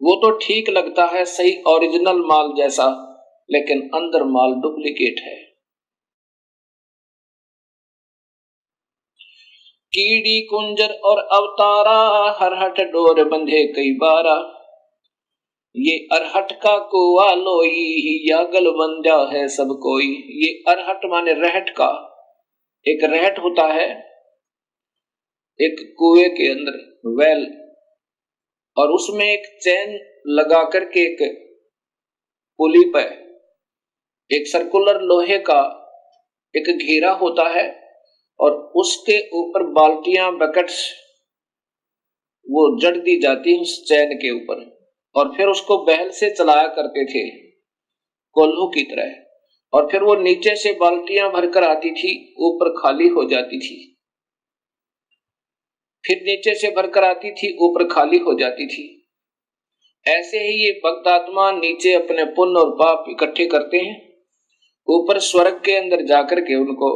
वो तो ठीक लगता है सही ओरिजिनल माल जैसा, लेकिन अंदर माल डुप्लीकेट है। कीड़ी कुंजर और अवतारा, हरहट डोर बंधे कई बारा। ये अरहट का कुआ लोई, यागल बंधा है सब कोई। ये अरहट माने रहट का, एक रहट होता है एक कुएं के अंदर वेल, और उसमें एक चैन लगा करके एक पुली पे एक सर्कुलर लोहे का एक घेरा होता है, और उसके ऊपर बाल्टियां बकेट्स वो जड़ दी जाती उस चैन के ऊपर, और फिर उसको बैल से चलाया करते थे कोल्हू की तरह। और फिर वो नीचे से बाल्टियां भरकर आती थी, ऊपर खाली हो जाती थी, फिर नीचे से भरकर आती थी, ऊपर खाली हो जाती थी। ऐसे ही ये भक्त आत्मा नीचे अपने पुण्य और पाप इकट्ठे करते हैं, ऊपर स्वर्ग के अंदर जाकर के उनको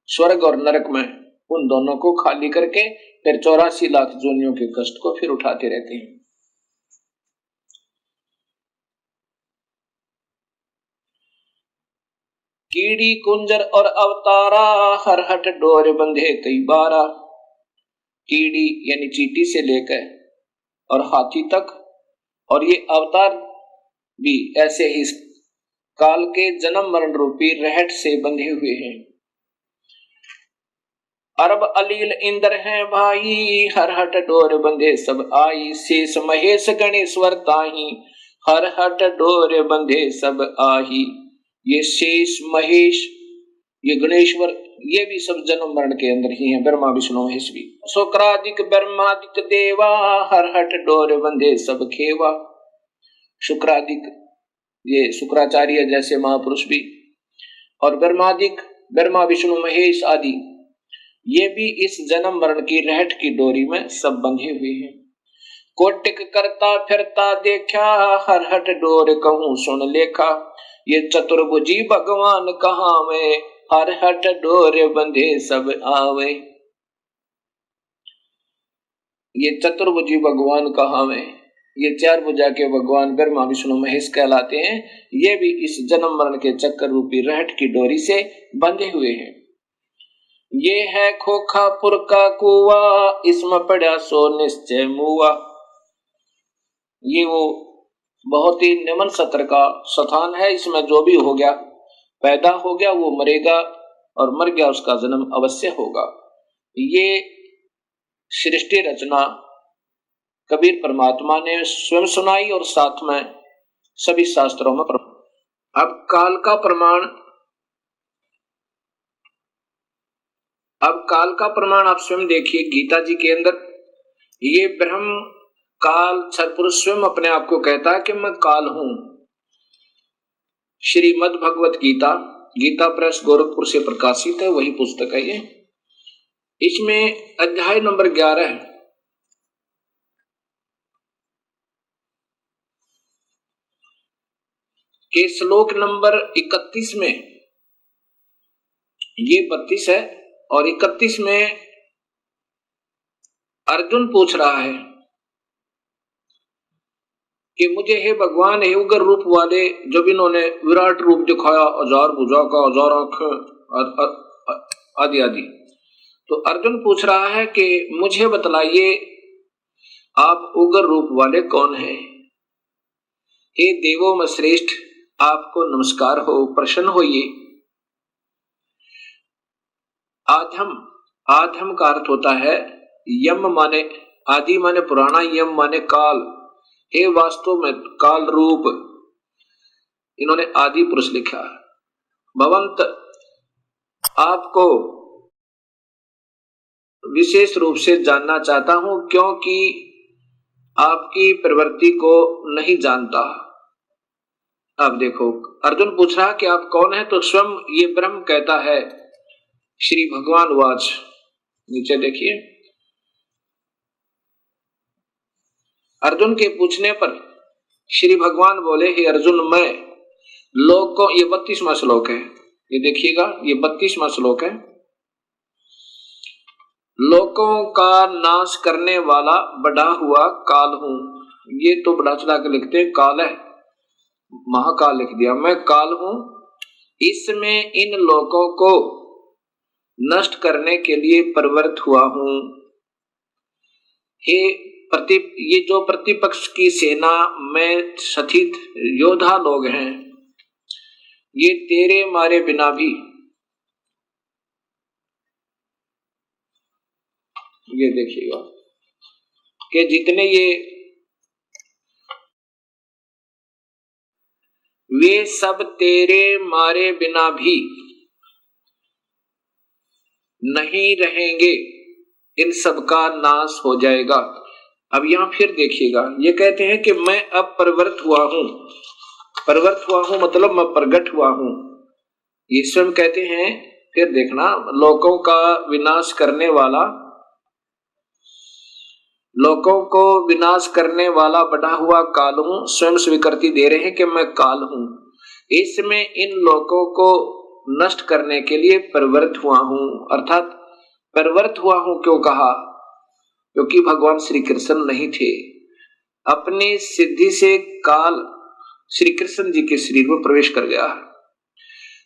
स्वर्ग और नरक में उन दोनों को खाली करके फिर 84 लाख जोनियों के कष्ट को फिर उठाते रहते हैं। कीड़ी कुंजर और अवतारा, हरहट डोर बंधे कई बारा। कीड़ी यानी चींटी से लेकर और हाथी तक, और ये अवतार भी ऐसे ही काल के जन्म मरण रूपी रहट से बंधे हुए हैं। अरब अलील इंद्र हैं भाई, हरहट डोर बंधे सब आई। शेष महेश गणेश्वर ताही, हरहट डोर बंधे सब आही। ये शेष महेश ये गणेश्वर ये भी सब जन्म मरण के अंदर ही हैं, ब्रह्मा विष्णु महेश भी। शुक्रादिक ब्रह्मादिक देवा, हरहट डोर बंधे सब खेवा। शुक्रादिक ये शुक्राचार्य जैसे महापुरुष भी, और ब्रह्मादिक ब्रह्मा विष्णु महेश आदि ये भी इस जन्म मरण की रहट की डोरी में सब बंधे हुए हैं। कोटिक करता फिरता देखा, हरहट डोर कहूं सुन लेखा। ये चतुर्भुजी भगवान कहाँ में, हरहट डोर बंधे सब आवे। ये चतुर्भुजी भगवान कहाँ में, ये 4 भुजा के भगवान ब्रह्मा विष्णु महेश कहलाते हैं। ये भी इस जन्म मरण के चक्कर रूपी रहट की डोरी से बंधे हुए हैं। ये है खोखापुर का कुआ, इसमें पड़ा सो निश्चय मुआ। ये वो बहुत ही निम्न सत्र का स्थान है, इसमें जो भी हो गया पैदा हो गया वो मरेगा, और मर गया उसका जन्म अवश्य होगा। ये सृष्टि रचना कबीर परमात्मा ने स्वयं सुनाई और साथ में सभी शास्त्रों में अब काल का प्रमाण, अब काल का प्रमाण आप स्वयं देखिए गीता जी के अंदर। ये ब्रह्म काल छतपुरुष स्वयं अपने आप को कहता है कि मैं काल हूं। श्रीमद् भगवत गीता, गीता प्रेस गोरखपुर से प्रकाशित है, वही पुस्तक है ये। इसमें अध्याय नंबर 11 के श्लोक नंबर 31 में, ये 32 है और 31 में अर्जुन पूछ रहा है कि मुझे हे भगवान हे उग्र रूप वाले, जब इन्होंने विराट रूप दिखाया, 1000 भुजा का, 1000 आंखें आदि आदि, तो अर्जुन पूछ रहा है कि मुझे बतलाइए आप उग्र रूप वाले कौन हैं? हे देवों में श्रेष्ठ, आपको नमस्कार हो, प्रसन्न होइए। आज हम आधम का अर्थ होता है यम माने आदि माने पुराना, यम माने काल। हे वास्तव में काल रूप, इन्होंने आदि पुरुष लिखा। भवंत, आपको विशेष रूप से जानना चाहता हूं, क्योंकि आपकी प्रवृत्ति को नहीं जानता। अब देखो, अर्जुन पूछ रहा कि आप कौन है, तो स्वयं ये ब्रह्म कहता है। श्री भगवान वाच, नीचे देखिए, अर्जुन के पूछने पर श्री भगवान बोले, हे अर्जुन, मैं लोगों, ये 32वां श्लोक है, ये देखिएगा, ये 32वां श्लोक है। लोगों का नाश करने वाला बढ़ा हुआ काल हूं। ये तो बढ़ा चढ़ा के लिखते हैं, काल है, महाकाल लिख दिया। मैं काल हूं, इसमें इन लोगों को नष्ट करने के लिए प्रवृत्त हुआ हूं। ये जो प्रतिपक्ष की सेना में स्थित योद्धा लोग हैं, ये तेरे मारे बिना भी, ये देखिएगा कि जितने वे सब तेरे मारे बिना भी नहीं रहेंगे, इन सब का नाश हो जाएगा। अब यहां फिर देखिएगा, ये कहते हैं कि मैं अब प्रवृत्त हुआ हूं। प्रवृत्त हुआ हूं मतलब मैं प्रकट हुआ हूं, ये स्वयं कहते हैं। फिर देखना, लोगों का विनाश करने वाला, लोगों को विनाश करने वाला बढ़ा हुआ काल हूं। स्वयं स्वीकृति दे रहे हैं कि मैं काल हूं, इसमें इन लोगों को नष्ट करने के लिए प्रवृत्त हुआ हूं। अर्थात प्रवृत्त हुआ हूं क्यों कहा? क्योंकि भगवान श्री कृष्ण नहीं थे। अपनी सिद्धि से काल श्री कृष्ण जी के शरीर में प्रवेश कर गया,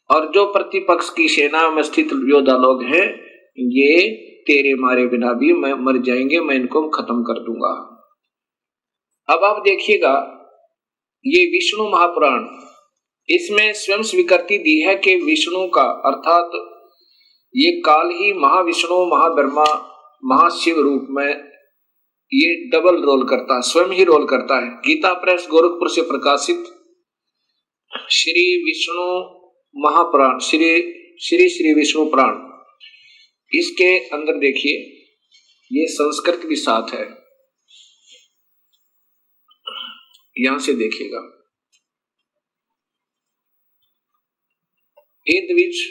और जो प्रतिपक्ष की सेना में स्थित योद्धा लोग हैं, ये तेरे मारे बिना भी मैं मर जाएंगे, मैं इनको खत्म कर दूंगा। अब आप देखिएगा, ये विष्णु महापुराण, इसमें स्वयं स्वीकृति दी है कि विष्णु का, अर्थात ये काल ही महाविष्णु, महाब्रह्मा, महाशिव रूप में ये डबल रोल करता है, स्वयं ही रोल करता है। गीता प्रेस गोरखपुर से प्रकाशित श्री विष्णु महापुराण, श्री विष्णु पुराण, इसके अंदर देखिए, ये संस्कृत भी साथ है, यहां से देखिएगा। हे द्विज,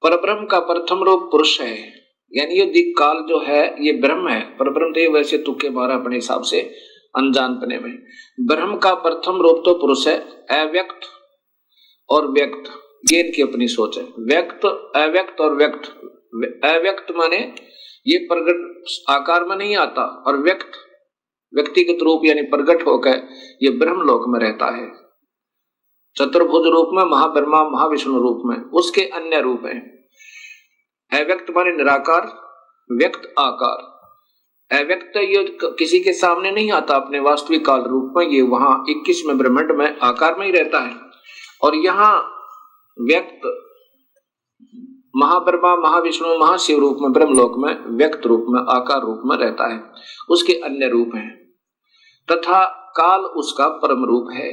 परब्रह्म का प्रथम रूप पुरुष है, यानी ये दिक काल जो है ये ब्रह्म है। परब्रह्म तो वैसे तुक्के मारा अपने हिसाब से अनजानपने में। ब्रह्म का प्रथम रूप तो पुरुष है। अव्यक्त और व्यक्त, ये इनकी अपनी सोच है। व्यक्त, अव्यक्त और व्यक्त। अव्यक्त माने ये प्रगट आकार में नहीं आता, और व्यक्त व्यक्तिगत रूप यानी प्रगट होकर ये ब्रह्म लोक में रहता है, चतुर्भुज रूप में, महाब्रह्मा महाविष्णु रूप में। उसके अन्य रूप हैं। अव्यक्त माने निराकार, व्यक्त आकार। अव्यक्त ये किसी के सामने नहीं आता अपने वास्तविक काल रूप में, ये वहां 21वें ब्रह्मांड में आकार में ही रहता है। और यहाँ व्यक्त महाब्रह्मा महाविष्णु महाशिव रूप में, ब्रह्मलोक में व्यक्त रूप में, आकार रूप में रहता है। उसके अन्य रूप हैं, तथा काल उसका परम रूप है।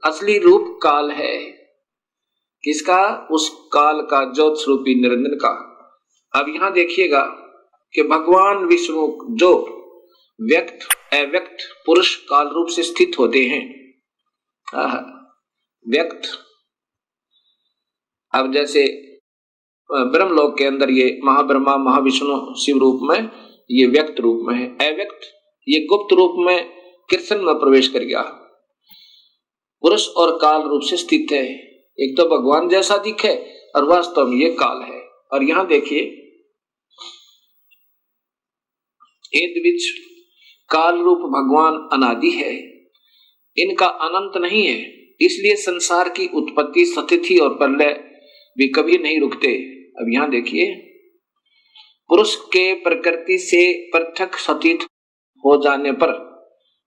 असली रूप काल है। किसका? उस काल का, ज्योत स्वरूपी निरंजन का। अब यहां देखिएगा कि भगवान विष्णु जो व्यक्त अव्यक्त पुरुष काल रूप से स्थित होते हैं, व्यक्त, अब जैसे ब्रह्मलोक के अंदर ये महाब्रह्मा महाविष्णु शिव रूप में, ये व्यक्त रूप में है। अव्यक्त ये गुप्त रूप में कृष्ण में प्रवेश कर गया, पुरुष और काल रूप से स्थित है। एक तो भगवान जैसा दिखे और वास्तव में ये काल है। और यहां देखिए, हे द्विज, काल रूप भगवान अनादि है, इनका अनंत नहीं है, इसलिए संसार की उत्पत्ति, स्थिति और प्रलय भी कभी नहीं रुकते। अब यहां देखिए, पुरुष के प्रकृति से पृथक स्थित हो जाने पर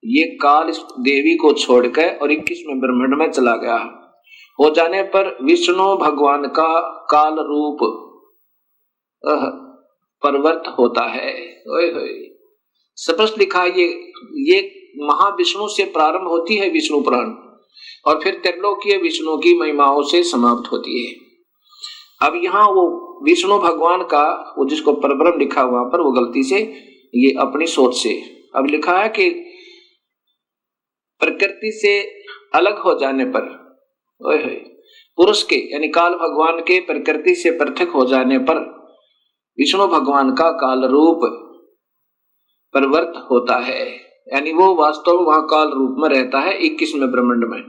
ये काल इस देवी को छोड़कर और 21वें ब्रह्मांड में चला गया। हो जाने पर विष्णु भगवान का काल रूप परवर्त होता है। ओए होए, स्पष्ट लिखा है। ये महाविष्णु से प्रारंभ होती है विष्णु पुराण, और फिर त्रिलोकीय विष्णु की महिमाओं से समाप्त होती है। अब यहाँ वो विष्णु भगवान का वो जिसको परब्रह्म लिखा वहां पर वो गलती से ये अपनी सोच से अब लिखा है कि प्रकृति से अलग हो जाने पर, ओए होए, पुरुष के यानी काल भगवान के प्रकृति से पृथक हो जाने पर विष्णु भगवान का काल रूप परिवर्त होता है, यानी वो वास्तव में वहां काल रूप में रहता है 21वें ब्रह्मांड में।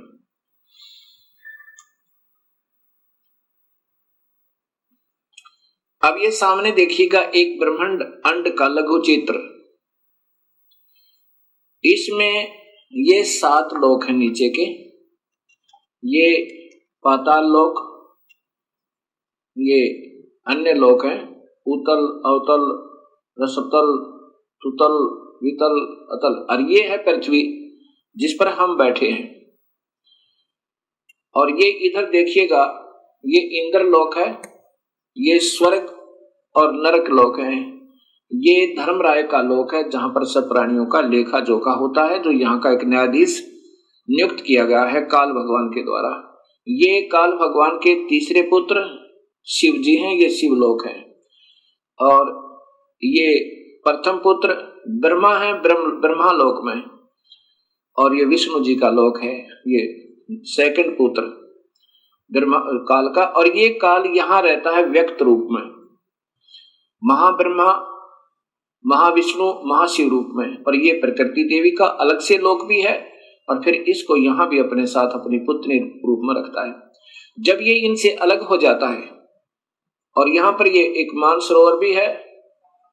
अब ये सामने देखिएगा एक ब्रह्मांड अंड का लघु चित्र। इसमें ये 7 लोक हैं नीचे के, ये पाताल लोक, ये अन्य लोक हैं, उतल, अवतल, रसतल, तुतल, वितल, अतल, और ये है पृथ्वी जिस पर हम बैठे हैं। और ये इधर देखिएगा, ये इंद्र लोक है, ये स्वर्ग और नरक लोक है, ये धर्मराय का लोक है जहां पर सब प्राणियों का लेखा जोखा होता है, जो यहाँ का एक न्यायाधीश नियुक्त किया गया है काल भगवान के द्वारा। ये काल भगवान के तीसरे पुत्र शिव जी हैं, ये शिवलोक है। और ये प्रथम पुत्र ब्रह्मा है, ब्रह्मा लोक में, और ये विष्णु जी का लोक है, ये सेकंड पुत्र ब्रह्मा काल का। और ये काल यहाँ रहता है व्यक्त रूप में, महाब्रह्मा, महाविष्णु, महाशिव रूप में, और ये प्रकृति देवी का अलग से लोक भी है, और फिर इसको यहाँ भी अपने साथ अपनी पुत्री रूप में रखता है। जब ये इनसे अलग हो जाता है, और यहाँ पर ये एक मानसरोवर भी है,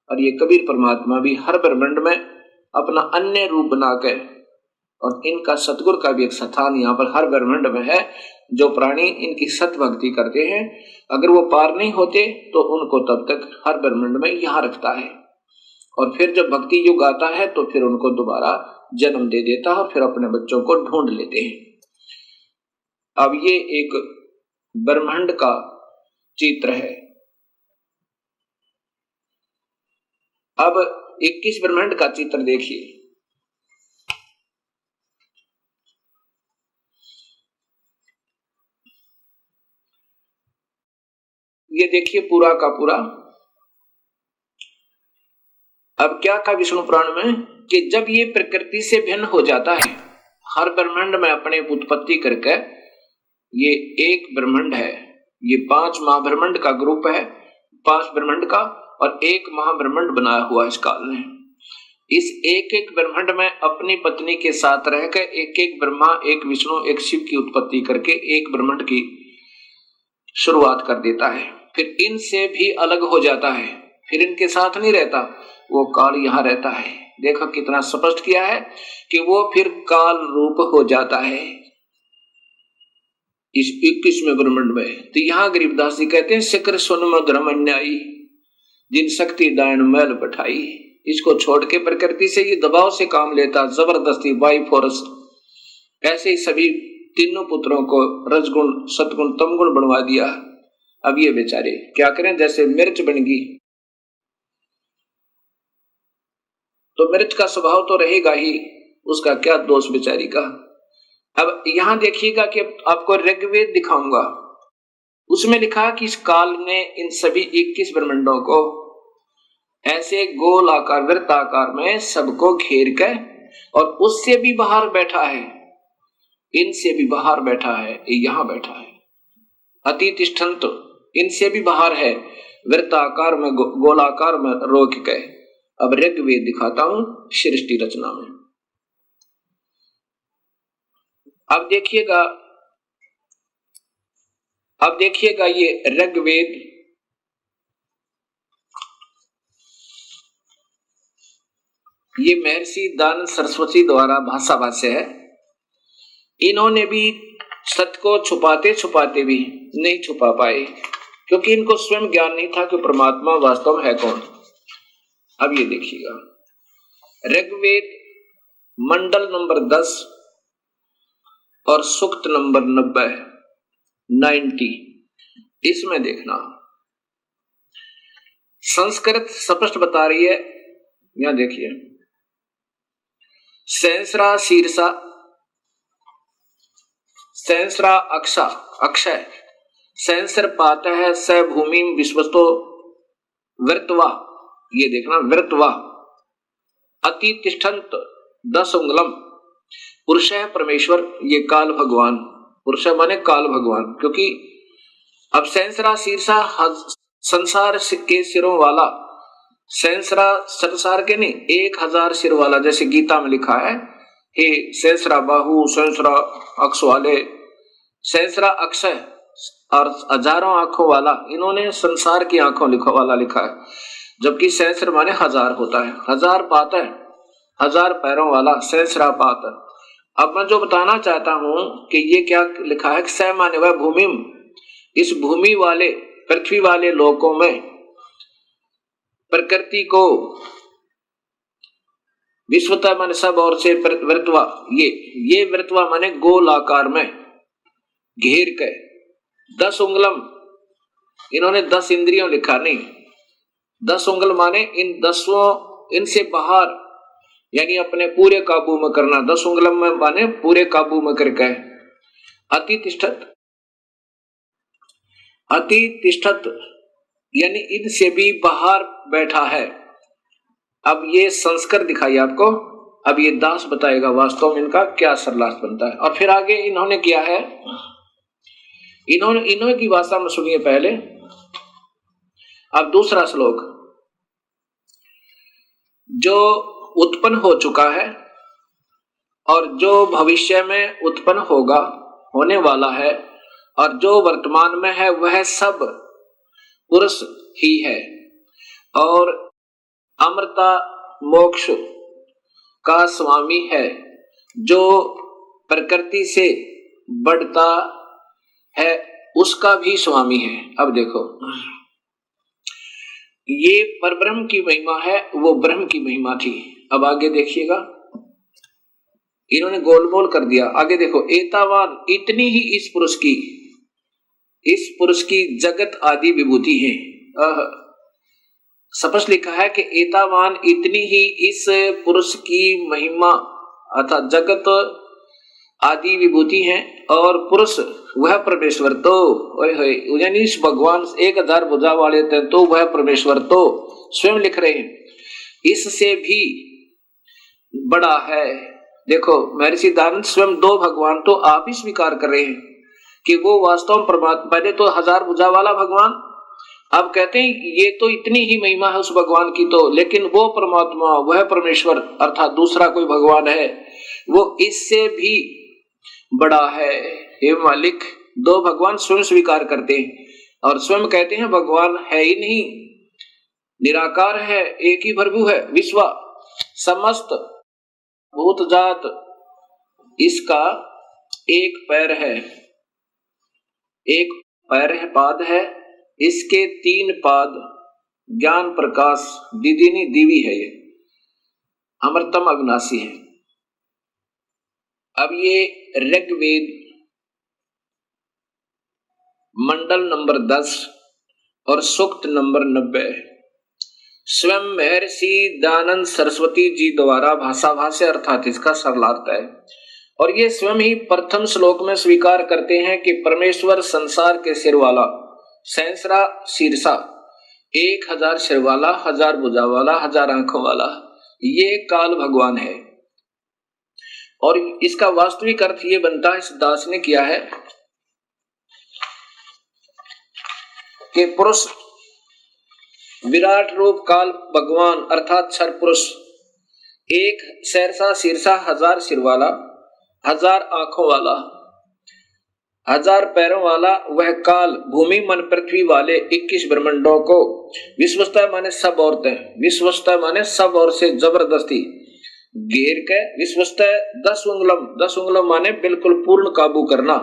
और ये कबीर परमात्मा भी हर ब्रह्मांड में अपना अन्य रूप बनाकर, और इनका सतगुरु का भी एक स्थान यहाँ पर हर ब्रह्मांड में है। जो प्राणी इनकी सत भक्ति करते हैं, अगर वो पार नहीं होते तो उनको तब तक हर ब्रह्मांड में यहाँ रखता है, और फिर जब भक्ति युग आता है तो फिर उनको दोबारा जन्म दे देता है, और फिर अपने बच्चों को ढूंढ लेते हैं। अब ये एक ब्रह्मांड का चित्र है। अब 21 ब्रह्मांड का चित्र देखिए। ये देखिए पूरा का पूरा। अब क्या कहा विष्णु पुराण में कि जब ये प्रकृति से भिन्न हो जाता है, हर ब्रह्मांड में अपने उत्पत्ति करके, ये एक ब्रह्मांड है, ये 5 महाब्रह्मांड का ग्रुप है, 5 ब्रह्मांड का, और एक महाब्रह्मांड बनाया हुआ इस काल ने। इस एक एक ब्रह्मांड में अपनी पत्नी के साथ रहकर एक एक ब्रह्मा, एक विष्णु, एक शिव की उत्पत्ति करके एक ब्रह्मांड की शुरुआत कर देता है। फिर इनसे भी अलग हो जाता है, फिर इनके साथ नहीं रहता, वो काल यहाँ रहता है। देखो कितना स्पष्ट किया है कि वो फिर काल रूप हो जाता है इस 21वें ब्रह्मांड में। तो यहाँ गरीबदास जी कहते हैं, शिखर सुन मधुरम अन्यायी, जिन शक्ति दायन मैल बैठाई। इसको छोड़ के प्रकृति से ये दबाव से काम लेता, जबरदस्ती, बाई फोर्स। ऐसे ही सभी तीनों पुत्रों को रजगुण, सतगुण, तमगुण बनवा दिया। अब ये बेचारे क्या करें, जैसे मिर्च बन गई तो मिर्च का स्वभाव तो रहेगा ही, उसका क्या दोष बेचारी का। अब यहां देखिएगा कि आपको ऋग्वेद दिखाऊंगा, उसमें लिखा कि इस काल ने इन सभी 21 ब्रह्मांडों को ऐसे गोल आकार, वृत्ताकार में सबको घेर कर, और उससे भी बाहर बैठा है, इनसे भी बाहर बैठा है, यहां बैठा है अतितिष्ठन्त, इनसे भी बाहर है, वृत्ताकार में, गोलाकार में रोक के। अब ऋग्वेद दिखाता हूं सृष्टि रचना में। अब देखिएगा ये ऋग्वेद, ये महर्षि दान सरस्वती द्वारा भाषा भाष्य है। इन्होंने भी सत्य को छुपाते छुपाते भी नहीं छुपा पाए, क्योंकि इनको स्वयं ज्ञान नहीं था कि परमात्मा वास्तव में है कौन। अब ये देखिएगा ऋग्वेद मंडल नंबर 10 और सूक्त नंबर 90, इसमें देखना संस्कृत स्पष्ट बता रही है, यहां देखिए, सहस्रा शीर्षा, सहस्रा अक्षा, अक्षय, सहस्र पात है, स भूमि विश्वस्तो वृत्वा, ये देखना वृत्वा, अति तिष्ठन्त 10 अंगुलम, पुरुष है परमेश्वर, ये काल भगवान, पुरुष माने काल भगवान, क्योंकि अब सहस्रा शीर्षा संसार के सिरों वाला, सहस्रा संसार के नहीं 1000 सिर वाला, जैसे गीता में लिखा है, हे सहस्रा बाहु सहस्रा अक्ष वाले, सहस्रा अक्षय और हजारों आंखों वाला, इन्होंने संसार की आंखों वाला लिखा है, जबकि सहस्र माने 1000 होता है, 1000 पात है, 1000 पैरों वाला, सहस्रा पात। अब मैं जो बताना चाहता हूं कि ये क्या लिखा है, स माने वह भूमि, इस भूमि वाले पृथ्वी वाले लोकों में प्रकृति को विश्वता माने सब और से वृत्वा, ये वृत्वा माने गोल आकार में घेर के, 10 उंगलम, इन्होंने 10 इंद्रियों लिखा नहीं, 10 उंगल माने इन 10 इनसे बाहर, यानी अपने पूरे काबू में करना, 10 उंगलम में माने पूरे काबू में करके, अति तिष्ठत, अति तिष्ठत यानी इनसे भी बाहर बैठा है। अब ये संस्कृत दिखाई आपको, अब ये दास बताएगा वास्तव में इनका क्या सरलास बनता है। और फिर आगे इन्होंने किया है, इन्होंने की भाषा में सुनिए पहले। अब दूसरा श्लोक, जो उत्पन्न हो चुका है और जो भविष्य में उत्पन्न होगा, होने वाला है, और जो वर्तमान में है, वह सब पुरुष ही है, और अमृता मोक्ष का स्वामी है, जो प्रकृति से बढ़ता है उसका भी स्वामी है। अब देखो, ये परब्रह्म की महिमा है, वो ब्रह्म की महिमा थी। अब आगे देखिएगा, इन्होंने गोलमोल कर दिया। आगे देखो, एतावान, इतनी ही इस पुरुष की जगत आदि विभूति है। स्पष्ट लिखा है कि एतावान, इतनी ही इस पुरुष की महिमा अर्थात जगत आदि विभूति है, और पुरुष वह परमेश्वर तो, यानी इस भगवान 1000 भुजा वाले थे तो वह परमेश्वर तो स्वयं लिख रहे हैं, इससे भी बड़ा है। देखो महर्षि दयानंद स्वयं 2 भगवान तो आप ही स्वीकार कर रहे हैं कि वो वास्तव में परमात्मा, पहले तो 1000 भुजा वाला भगवान, अब कहते हैं ये तो इतनी ही महिमा है उस भगवान की तो, लेकिन वो परमात्मा, वह परमेश्वर अर्थात दूसरा कोई भगवान है, वो इससे भी बड़ा है। हे मालिक, 2 भगवान स्वयं स्वीकार करते हैं और स्वयं कहते हैं भगवान है ही नहीं, निराकार है, एक ही प्रभु है, विश्व समस्त भूत जात, इसका एक पैर है, एक पैर है, पाद है, इसके 3 पाद, ज्ञान प्रकाश दिदिनी दिवी है, ये अमृतम अविनाशी है। अब ये ऋग्वेद मंडल नंबर 10 और सूक्त नंबर 90 स्वयं महर्षि दयानंद सरस्वती जी द्वारा भाषा भाष्य अर्थात इसका सरलार्थ है, और ये स्वयं ही प्रथम श्लोक में स्वीकार करते हैं कि परमेश्वर संसार के सिर वाला, सहस्रा शीर्षा, 1000 सिर वाला, 1000 भुजा वाला, 1000 आंखों वाला, ये काल भगवान है। और इसका वास्तविक अर्थ ये बनता है, इस दास ने किया है कि पुरुष विराट रूप काल भगवान अर्थात क्षर पुरुष, 1 सहस्रा शीर्षा, 1000 सिर वाला, 1000 आंखों वाला, 1000 पैरों वाला, वह काल भूमि मन पृथ्वी वाले 21 ब्रह्मांडों को विश्वस्ता माने सब औरतें, विश्वस्ता माने सब और से जबरदस्ती घेर के, विश्वस्ता 10 उंगलम माने बिल्कुल पूर्ण काबू करना,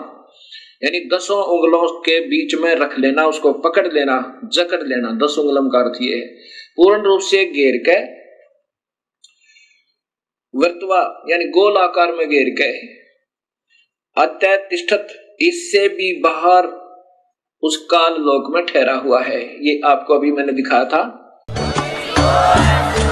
यानी 10 उंगलों के बीच में रख लेना, उसको पकड़ लेना, जकड़ लेना, 10 उंगलम का अर्थ ये है, पूर्ण रूप से घेर के, वर्तवा यानी गोल आकार में घेर के, अत्यतिष्ठत, इससे भी बाहर उस काल लोक में ठहरा हुआ है। ये आपको अभी मैंने दिखाया था है।